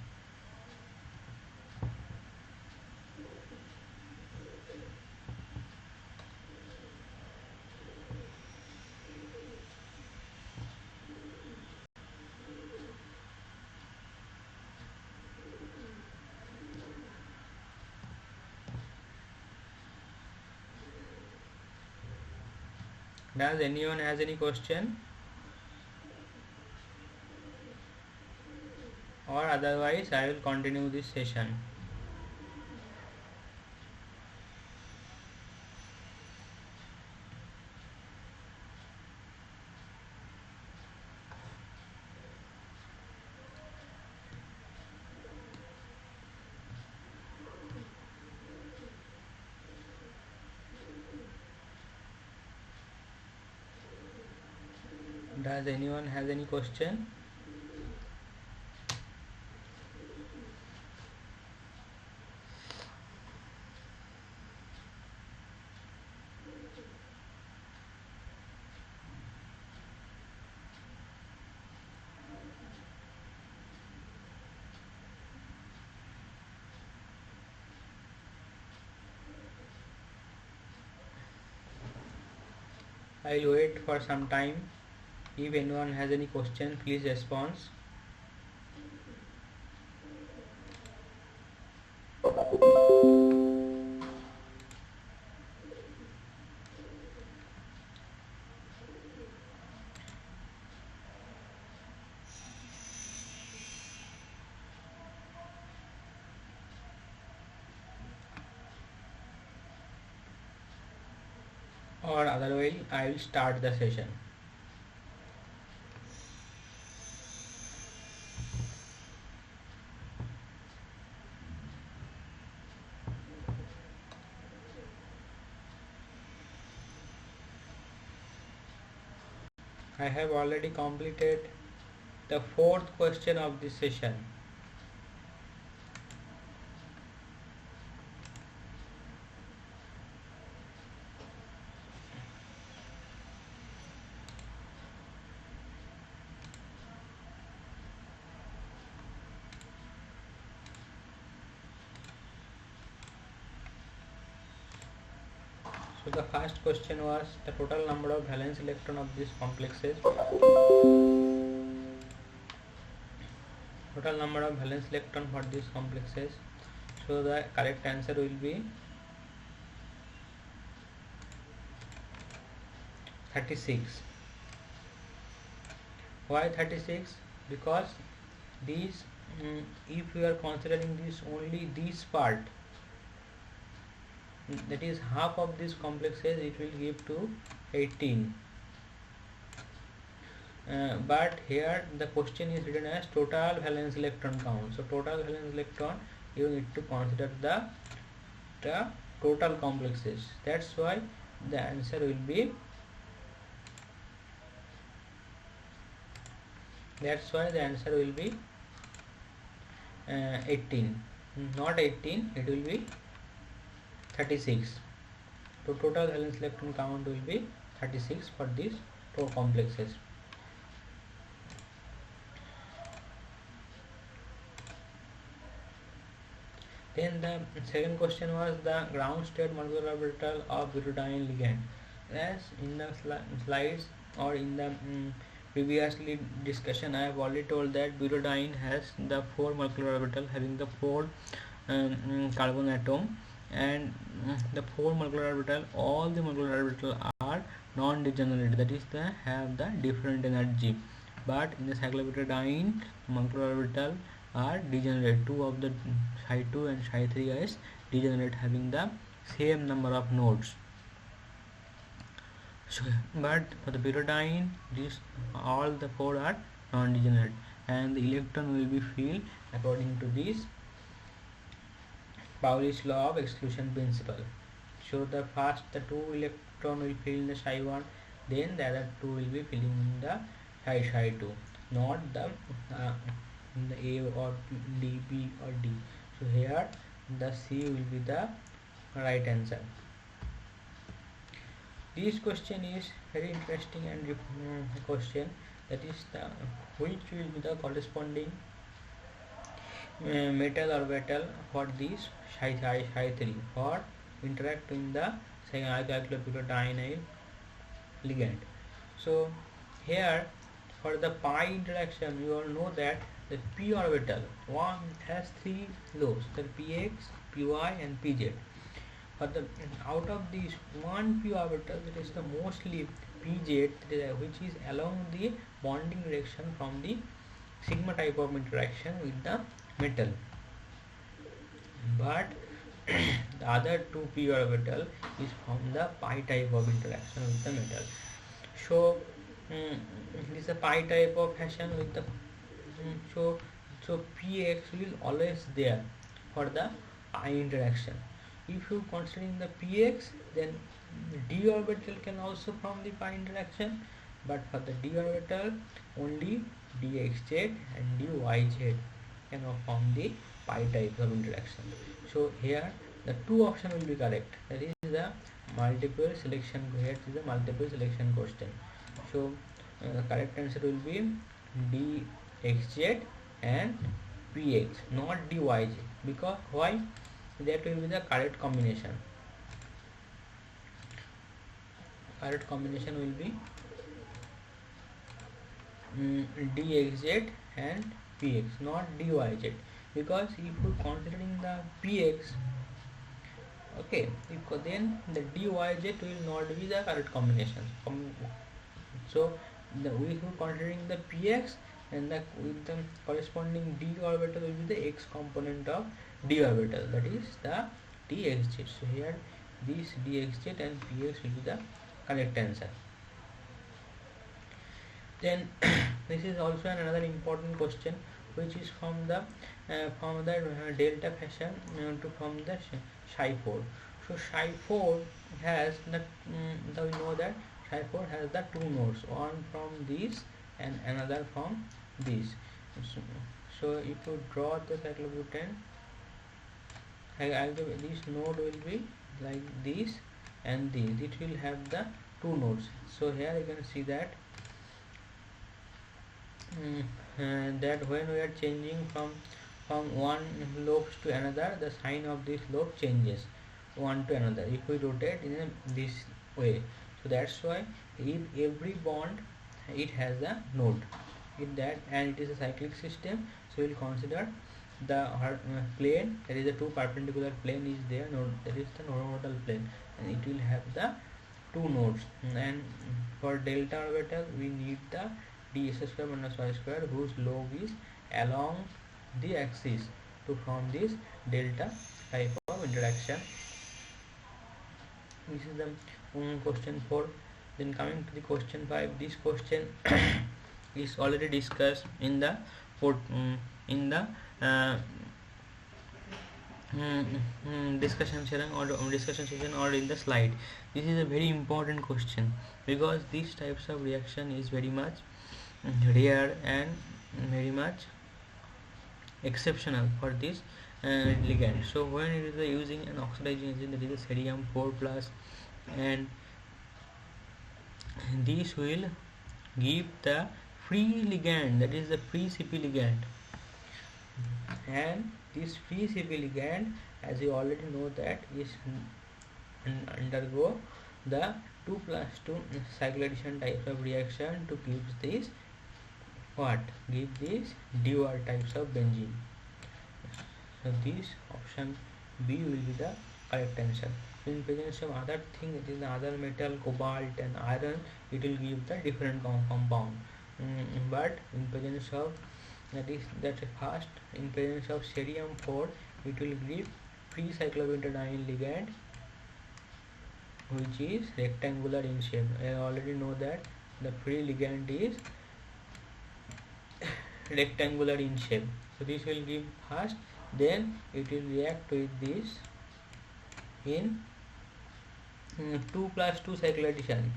Does anyone has any question? Or otherwise I will continue this session. Does anyone has any question? I'll wait for some time. If anyone has any question, please respond. Or otherwise, I will start the session. I have already completed the fourth question of this session. So the first question was the total number of valence electron of these complexes. Total number of valence electron for these complexes. So the correct answer will be 36. Why 36? Because these, if we are considering this only this part, that is half of these complexes, it will give to 18. But here the question is written as total valence electron count. So total valence electron, you need to consider the total complexes. That's why the answer will be 18. Not 18, it will be 36. So total valence electron count will be 36 for these two complexes. Then the second question was the ground state molecular orbital of butadiene ligand. As in the slides or in the previously discussion, I have already told that butadiene has the 4 molecular orbital having the 4 carbon atom, and the 4 molecular orbital, all the molecular orbital are non-degenerate, that is they have the different energy. But in the cyclobutadiene, molecular orbital are degenerate. 2 of the psi 2 and psi 3 is degenerate, having the same number of nodes. So, but for the butadiene, these all the 4 are non-degenerate, and the electron will be filled according to this Pauli's law of exclusion principle. So the first the 2 electron will fill in the psi 1, then the other 2 will be filling in the psi 2, not the A or D, B or D. So here the C will be the right answer. This question is very interesting and question, that is the which will be the corresponding metal orbital for this psi 3 for interact in the cyclobutadiene ligand. So here for the pi interaction, you all know that the p orbital one has 3 lobes, the px, py and pz. For the out of these one p orbital, that is the mostly pz, which is along the bonding direction from the sigma type of interaction with the metal, but the other 2 p orbital is from the pi type of interaction with the metal. So it is a pi type of fashion with the so px will always there for the pi interaction. If you considering the px, then d orbital can also form the pi interaction, but for the d orbital only dxz and dyz can form the pi type of interaction. So here the two option will be correct. That is the multiple selection. Here is the multiple selection question. So the correct answer will be dxz and px, not dyz. Because why? That will be the correct combination. Correct combination will be dxz and px, not dyz. Because if you considering the px, okay, if then the dyz will not be the correct combination. So we are considering the px, and the with the corresponding d orbital will be the x component of d orbital, that is the dxz. So here this dxz and px will be the correct answer. Then this is also another important question, which is from the delta fashion to from the psi 4. So psi 4 has the we know that psi 4 has the two nodes, one from this and another from this. So if you draw the cyclobutane, this node will be like this and this. It will have the two nodes. So here you can see that that when we are changing from one lobe to another, the sign of this lobe changes one to another if we rotate in this way. So that's why if every bond it has a node in that, and it is a cyclic system, so we'll consider the plane, that is the two perpendicular plane is there, node, that is the orbital plane, and it will have the two nodes. And for delta orbital we need the ds square minus y square whose log is along the axis to form this delta type of interaction. This is the question 4. Then coming to the question 5, this question is already discussed in the in the uh, discussion session or in the slide. This is a very important question because these types of reaction is very much rare and very much exceptional for this ligand. So when it is using an oxidizing agent, that is a cerium 4 plus, and this will give the free ligand, that is the free CP ligand. And this free CP ligand, as you already know, that is undergo the 2+2 cycle addition type of reaction to give this what? Give these dual types of benzene. So this option B will be the correct answer. In presence of other thing, it is the other metal, cobalt and iron, it will give the different compound. But in presence of that first, in presence of cerium 4, it will give free cyclobutadiene ligand, which is rectangular in shape. I already know that the free ligand is rectangular in shape. So this will give first, then it will react with this in 2+2 cycle addition,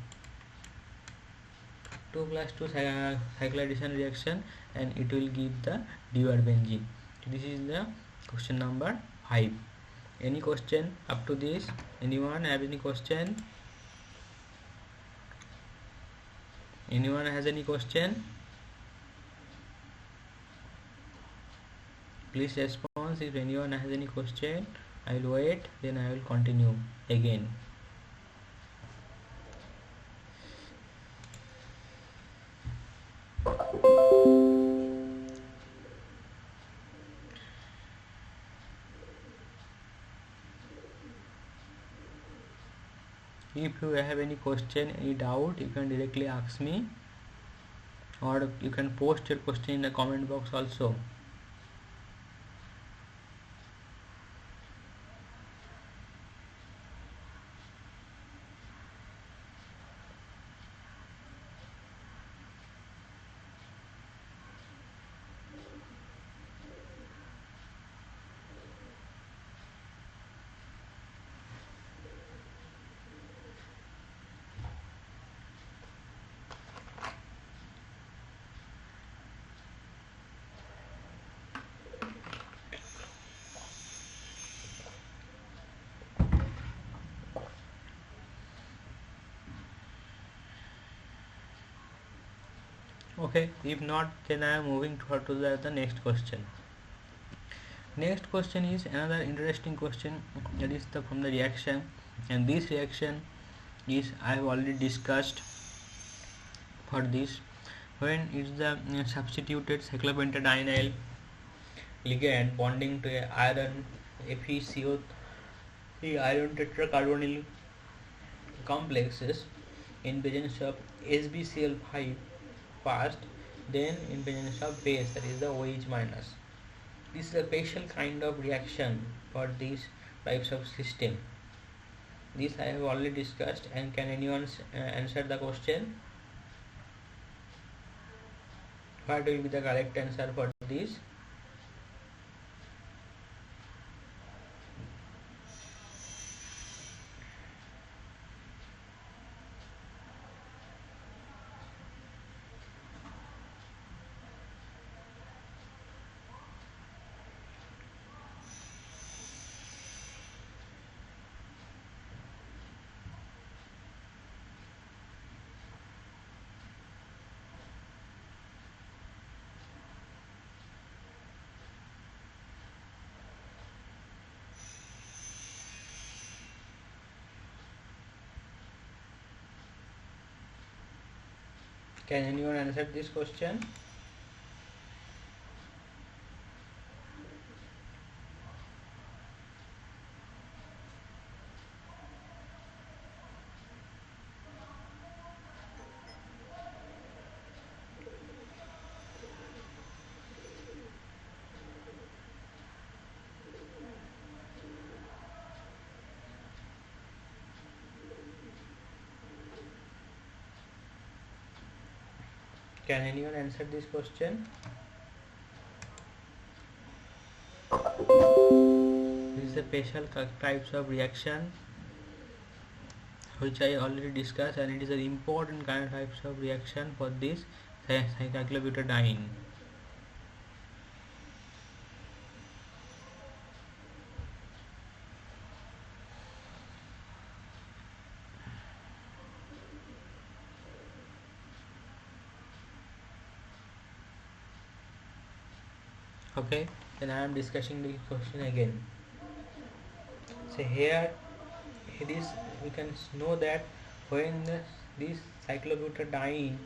2+2 cycle addition reaction, and it will give the diurbenzene. So this is the question number 5. Any question up to this? Anyone have any question? Anyone has any question? Please respond if anyone has any question. I will wait, then I will continue again. If you have any question, any doubt, you can directly ask me, or you can post your question in the comment box also. Okay, if not, then I am moving to the next question. Next question is another interesting question, that is from the reaction, and this reaction is I have already discussed for this. When is the substituted cyclopentadienyl ligand bonding to a iron FeCO3 iron tetracarbonyl complexes in presence of SbCl5 first, then in presence of base, that is the OH minus. This is a special kind of reaction for these types of system. This I have already discussed, and can anyone answer the question? What will be the correct answer for this? Can anyone answer this question? Can anyone answer this question? This is a special types of reaction which I already discussed, and it is an important kind of types of reaction for this cyclobutadiene. Okay, then I am discussing the question again. So here it is, we can know that when this cyclobutadiene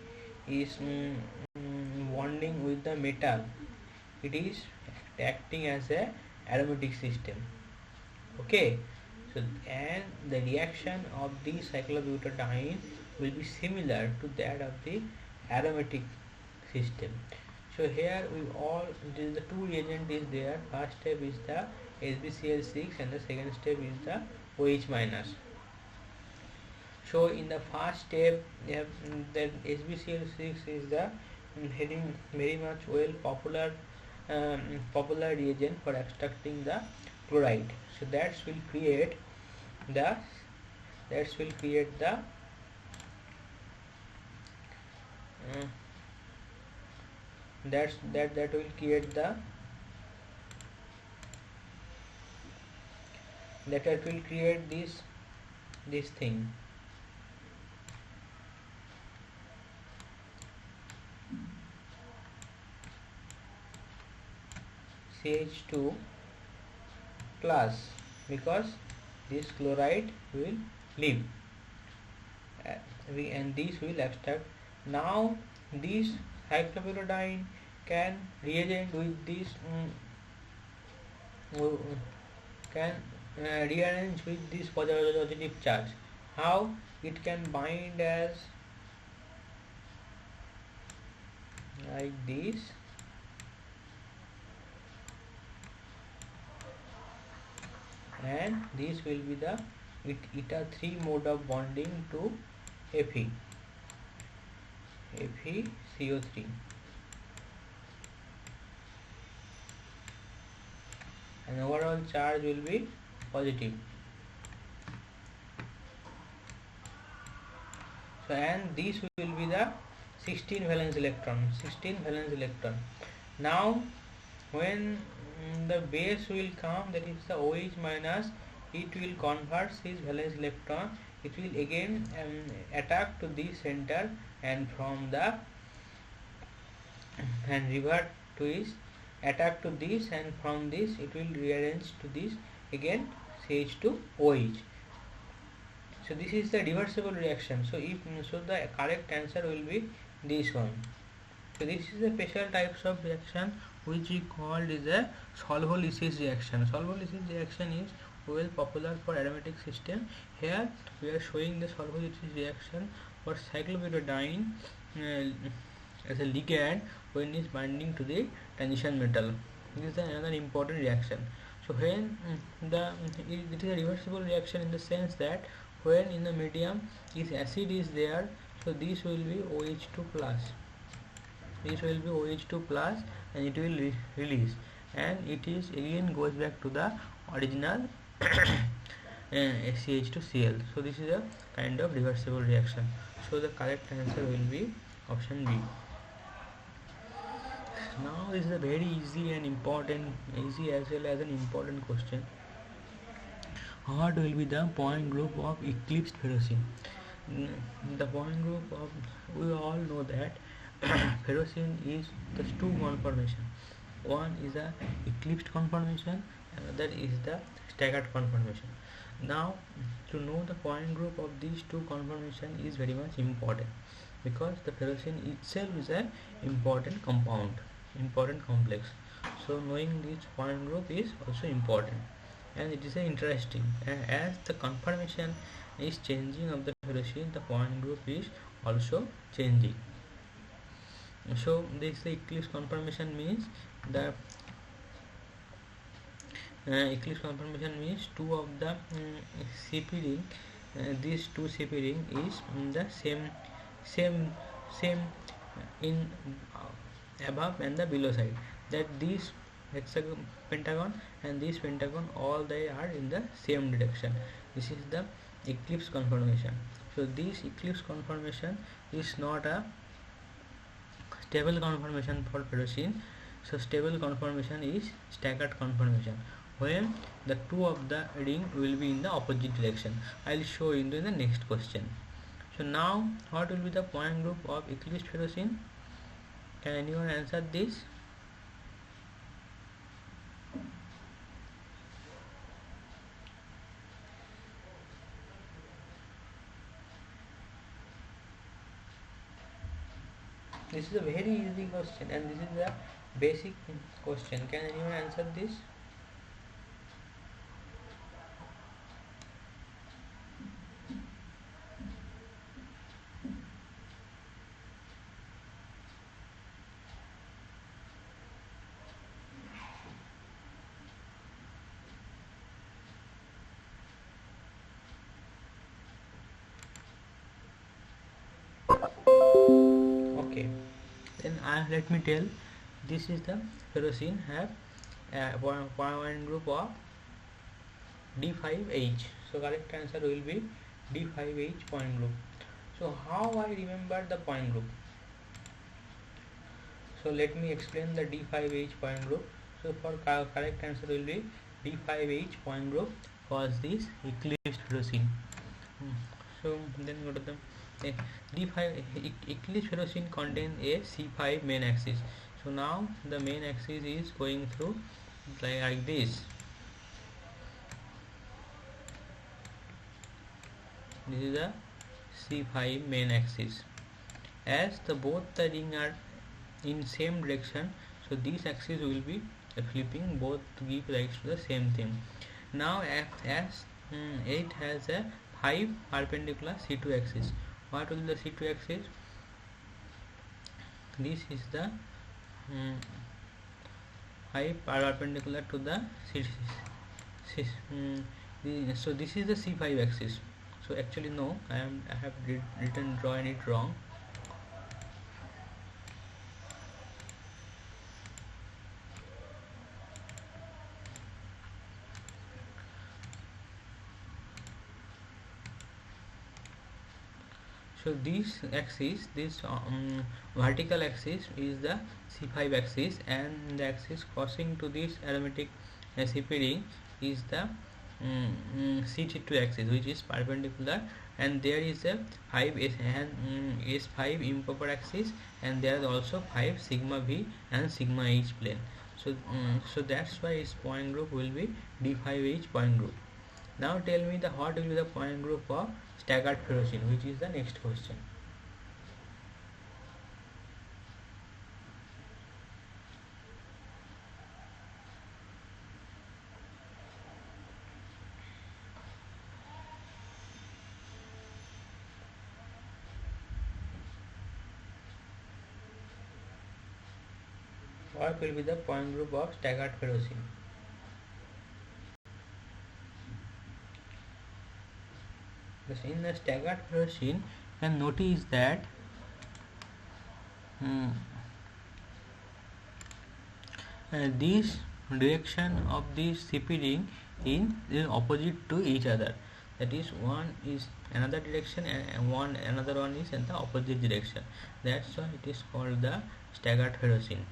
is bonding with the metal, it is acting as a aromatic system. Okay, so and the reaction of the cyclobutadiene will be similar to that of the aromatic system. So here we all, the two reagent is there. First step is the SbCl6 and the second step is the OH minus. So in the first step, that SbCl6 is the very much well popular reagent for extracting the chloride. So that will create the that will create the this thing. CH2 plus, because this chloride will leave and this will extract. Now this cyclobutadiene can reagent with this can rearrange with this positive charge. How it can bind as like this, and this will be the eta 3 mode of bonding to FeCO3, and overall charge will be positive. So and this will be the 16 valence electron. Now when the base will come, that is the OH minus, it will convert this valence electron, it will again attack to the center, and from the and revert to is attack to this, and from this it will rearrange to this again CH2OH. So this is the reversible reaction. So the correct answer will be this one. So this is a special types of reaction which we called is a solvolysis reaction. Solvolysis reaction is well popular for aromatic system. Here we are showing the solvolysis reaction for cyclobutadiene as a ligand when it is binding to the transition metal. This is another important reaction. So when it is a reversible reaction in the sense that when in the medium this acid is there, so this will be OH2 plus. This will be OH2 plus and it will release, and it is again goes back to the original CH2Cl. So this is a kind of reversible reaction. So the correct answer will be option B. Now this is a very easy and important, easy as well as an important question. What will be the point group of eclipsed ferrocene? The point group of, we all know that ferrocene is the two conformation. One is the eclipsed conformation, another is the staggered conformation. Now to know the point group of these two conformation is very much important, because the ferrocene itself is an important compound, important complex. So knowing this point group is also important, and it is interesting. As the conformation is changing of the ferrocene, the point group is also changing. So this eclipse conformation means the eclipse conformation means two of the CP ring, these two CP ring is in the same in above and the below side, that this hexagon pentagon and this pentagon all they are in the same direction. This is the eclipse conformation. So this eclipse conformation is not a stable conformation for ferrocene. So stable conformation is staggered conformation, when the two of the ring will be in the opposite direction. I will show you in the next question. So now what will be the point group of eclipsed ferrocene? Can anyone answer this? This is a very easy question, and this is a basic question. Can anyone answer this? Okay, then let me tell. This is the ferrocene have a point group of D5H. So correct answer will be D5H point group. So how I remember the point group? So let me explain the D5H point group. So for correct answer will be D5H point group was this eclipsed ferrocene. So then go to the D5 eclipsed ferrocene contains a C5 main axis. So now the main axis is going through like this. This is the C5 main axis. As the both the ring are in same direction, so this axis will be flipping both to give rise to the same thing. Now as it has a 5 perpendicular C2 axis. What will be the C2 axis? This is the 5 perpendicular to the so this is the C5 axis. So actually no, I have drawn it wrong. So this axis, this vertical axis is the C5 axis, and the axis crossing to this aromatic CP ring is the C2 axis, which is perpendicular and there is a 5 S5 improper axis, and there is also 5 sigma v and sigma h plane. So that's why its point group will be d5h point group. Now tell me the what will be the point group of staggered ferrocene, which is the next question. What will be the point group of staggered ferrocene? In the staggered ferrocene, you can notice that hmm, this direction of this CP ring is opposite to each other. That is, one is another direction and another one is in the opposite direction. That's why it is called the staggered ferrocene.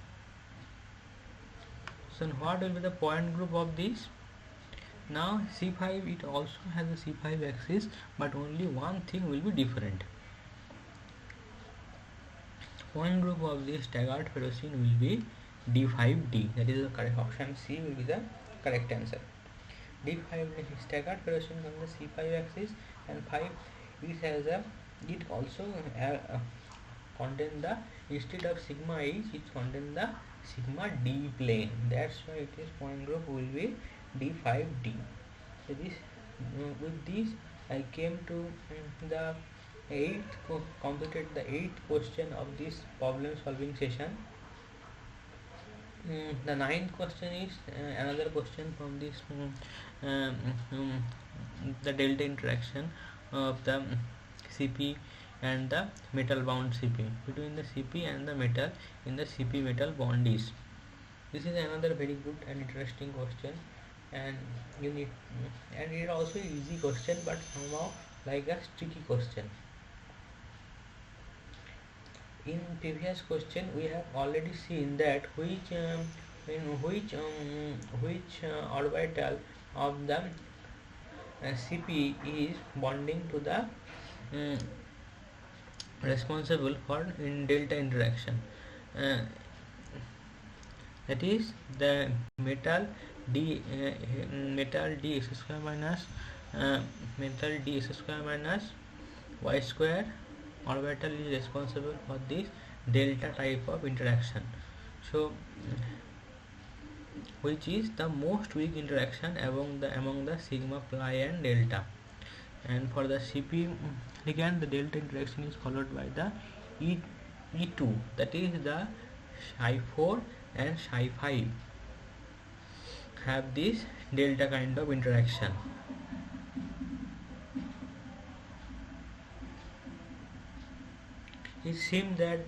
So what will be the point group of this? Now C5, it also has a C5 axis, but only one thing will be different. Point group of this staggered ferrocene will be D5D. That is the correct option. C will be the correct answer. D5 staggered ferrocene on the C5 axis, and 5 it also contain the, instead of sigma h, it contain the sigma d plane. That's why it is point group will be D5D. So with this I came to the completed the 8th question of this problem solving session. The 9th question is another question from this the delta interaction of the CP and the metal bound CP, between the CP and the metal in the CP metal bond is. This is another very good and interesting question, and you need and it also easy question, but somehow like a tricky question. In previous question we have already seen that which orbital of the CP is bonding to the responsible for in delta interaction. That is the metal d x square minus metal d x square minus y square orbital is responsible for this delta type of interaction. So which is the most weak interaction among the sigma pi and delta. And for the CP again, the delta interaction is followed by the E2, that is the psi 4 and psi 5 have this delta kind of interaction. It seems that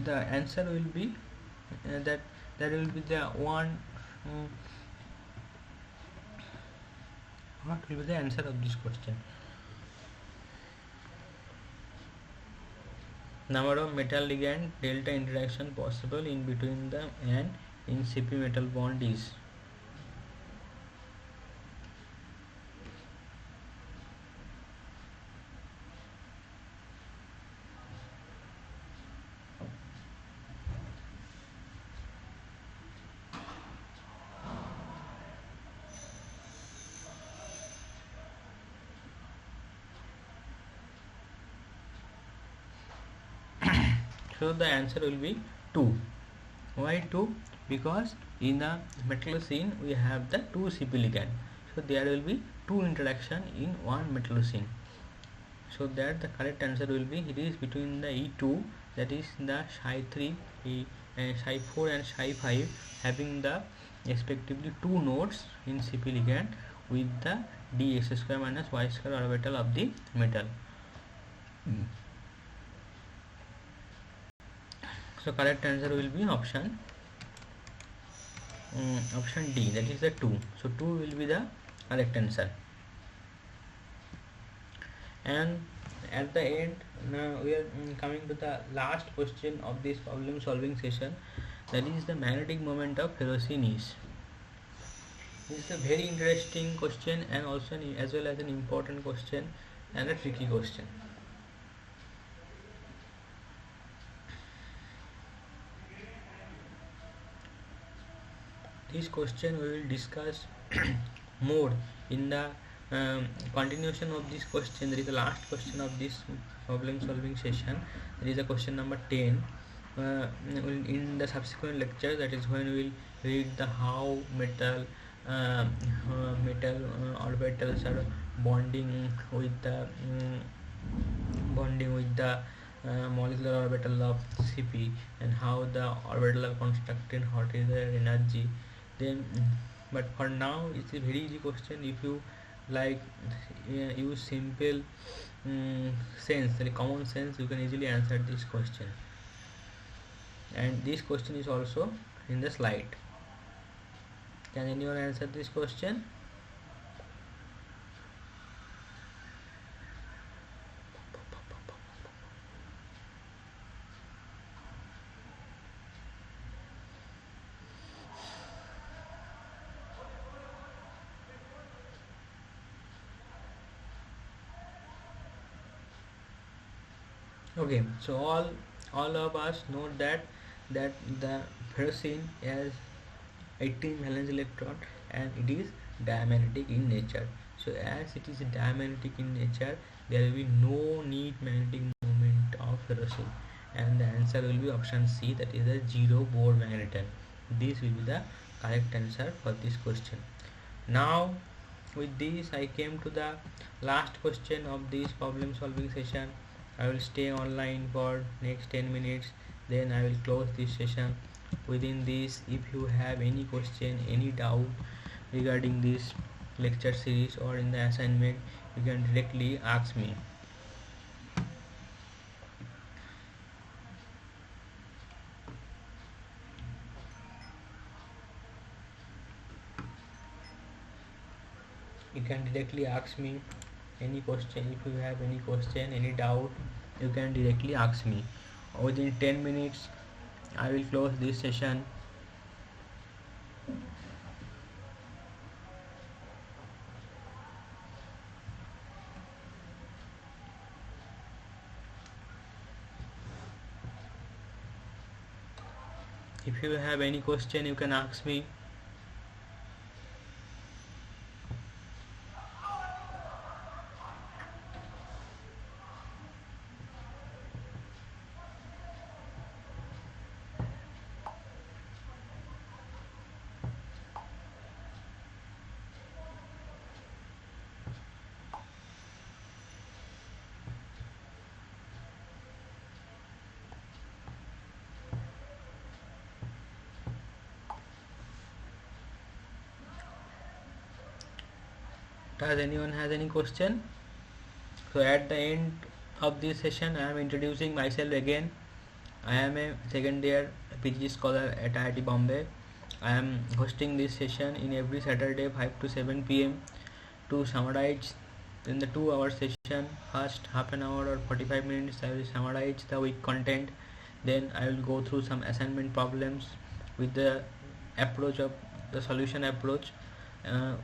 the answer will be that will be the one. What will be the answer of this question? Number of metal ligand delta interaction possible in between them and in CP metal bond is. So the answer will be 2. Why 2? Because in the metallocene we have the 2 CP ligand. So there will be 2 interaction in one metallocene. So that the correct answer will be, it is between the E2, that is the psi 3, psi 4 and psi 5 having the respectively 2 nodes in CP ligand with the dx square minus y square orbital of the metal. So correct answer will be option D, that is the 2. So 2 will be the correct answer. And at the end, now we are coming to the last question of this problem solving session, that is the magnetic moment of ferrocene is. This is a very interesting question and also as well as an important question and a tricky question. This question we will discuss more in the continuation of this question. There is the last question of this problem solving session. There is a question number 10. In the subsequent lecture, that is when we will read the how metal orbitals are bonding with the molecular orbital of Cp, and how the orbital are constructed, what is their energy. Then, but for now, it's a very easy question. If you like use simple sense, like common sense, you can easily answer this question. And this question is also in the slide. Can anyone answer this question? Okay, so all of us know that the ferrocene has 18 valence electron and it is diamagnetic in nature. So as it is diamagnetic in nature, there will be no need magnetic moment of ferrocene, and the answer will be option C, that is a zero Bohr magneton. This will be the correct answer for this question. Now with this I came to the last question of this problem solving session. I will stay online for next 10 minutes, then I will close this session. Within this, if you have any question, any doubt regarding this lecture series or in the assignment, you can directly ask me. You can directly ask me any question. If you have any question, any doubt, you can directly ask me. Within 10 minutes I will close this session. If you have any question, you can ask me. Does anyone has any question? So at the end of this session, I am introducing myself again. I am a second year PG scholar at IIT Bombay. I am hosting this session in every Saturday 5 to 7 p.m. to summarize in the 2-hour session. First half an hour or 45 minutes I will summarize the week content. Then I will go through some assignment problems with the approach of the solution approach,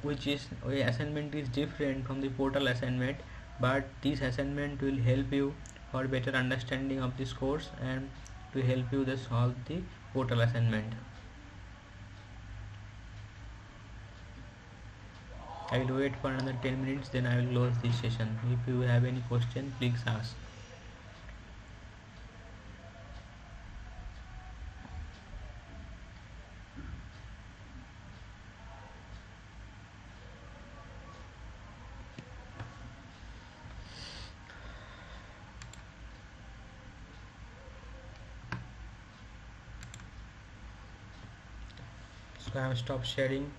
which is assignment is different from the portal assignment, but this assignment will help you for better understanding of this course and to help you to solve the portal assignment. I will wait for another 10 minutes, then I will close this session. If you have any question, please ask. So I am stop sharing.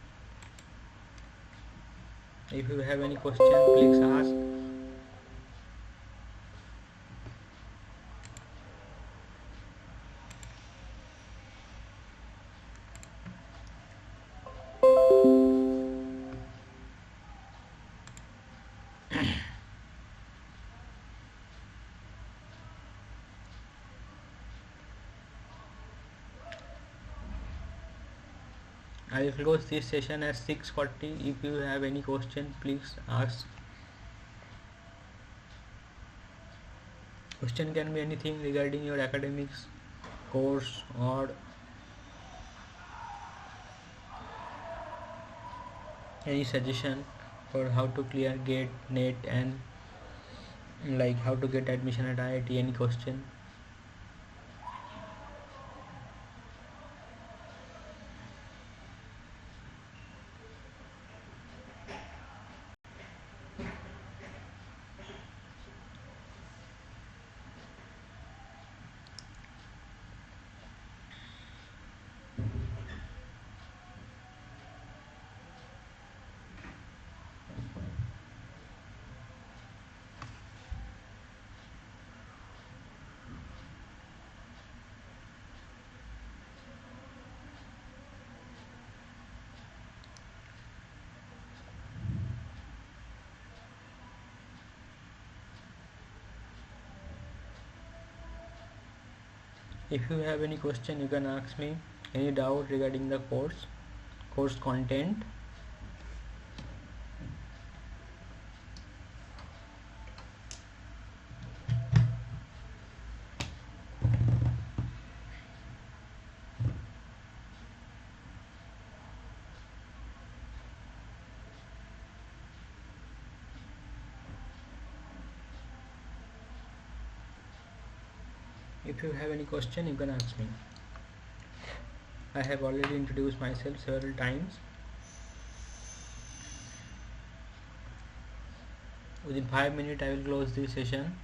If you have any question, please ask. I will close this session at 6:40. If you have any question, please ask. Question can be anything regarding your academics, course, or any suggestion for how to clear GATE, NET, and like how to get admission at IIT. Any question? If you have any question, you can ask me. Any doubt regarding the course content? If you have any question, you can ask me. I have already introduced myself several times. Within 5 minutes, I will close this session.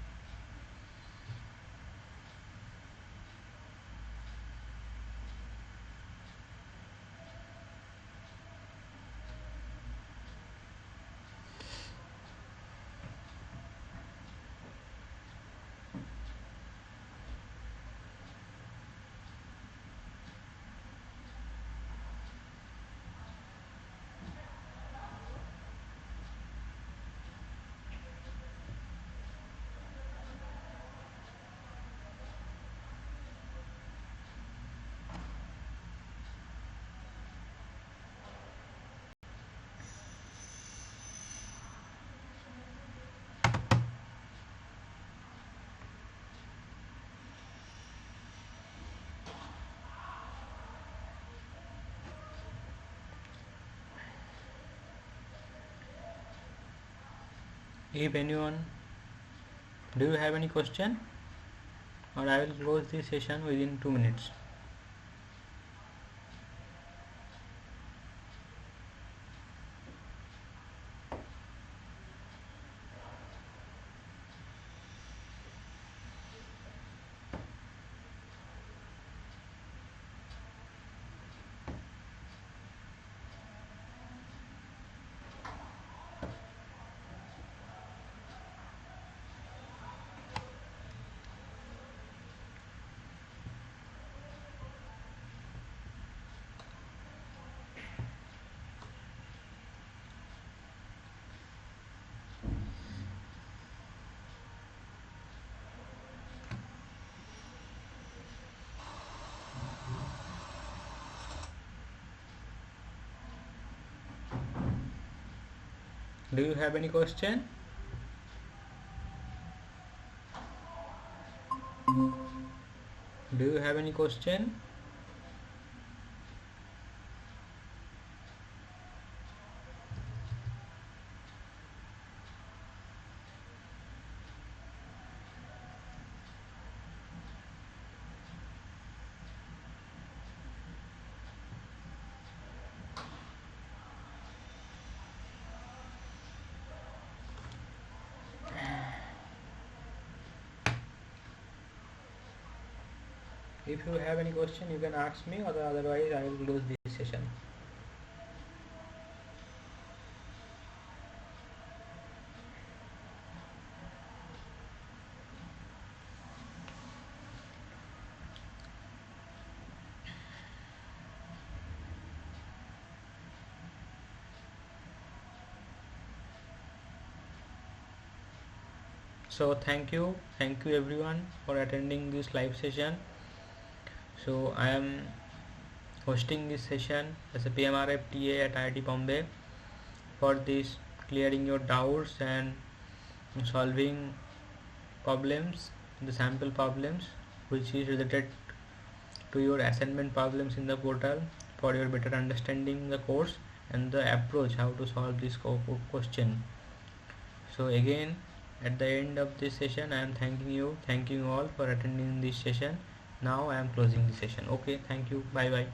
If anyone, do you have any question? Or I will close this session within 2 minutes. Do you have any question? Do you have any question? If you have any question, you can ask me, or otherwise I will close this session. So thank you everyone for attending this live session. So I am hosting this session as a PMRF TA at IIT Bombay. For this, clearing your doubts and solving problems, the sample problems which is related to your assignment problems in the portal, for your better understanding the course and the approach how to solve this question. So again, at the end of this session, I am thanking you all for attending this session. Now I am closing the session. Okay, thank you, bye bye.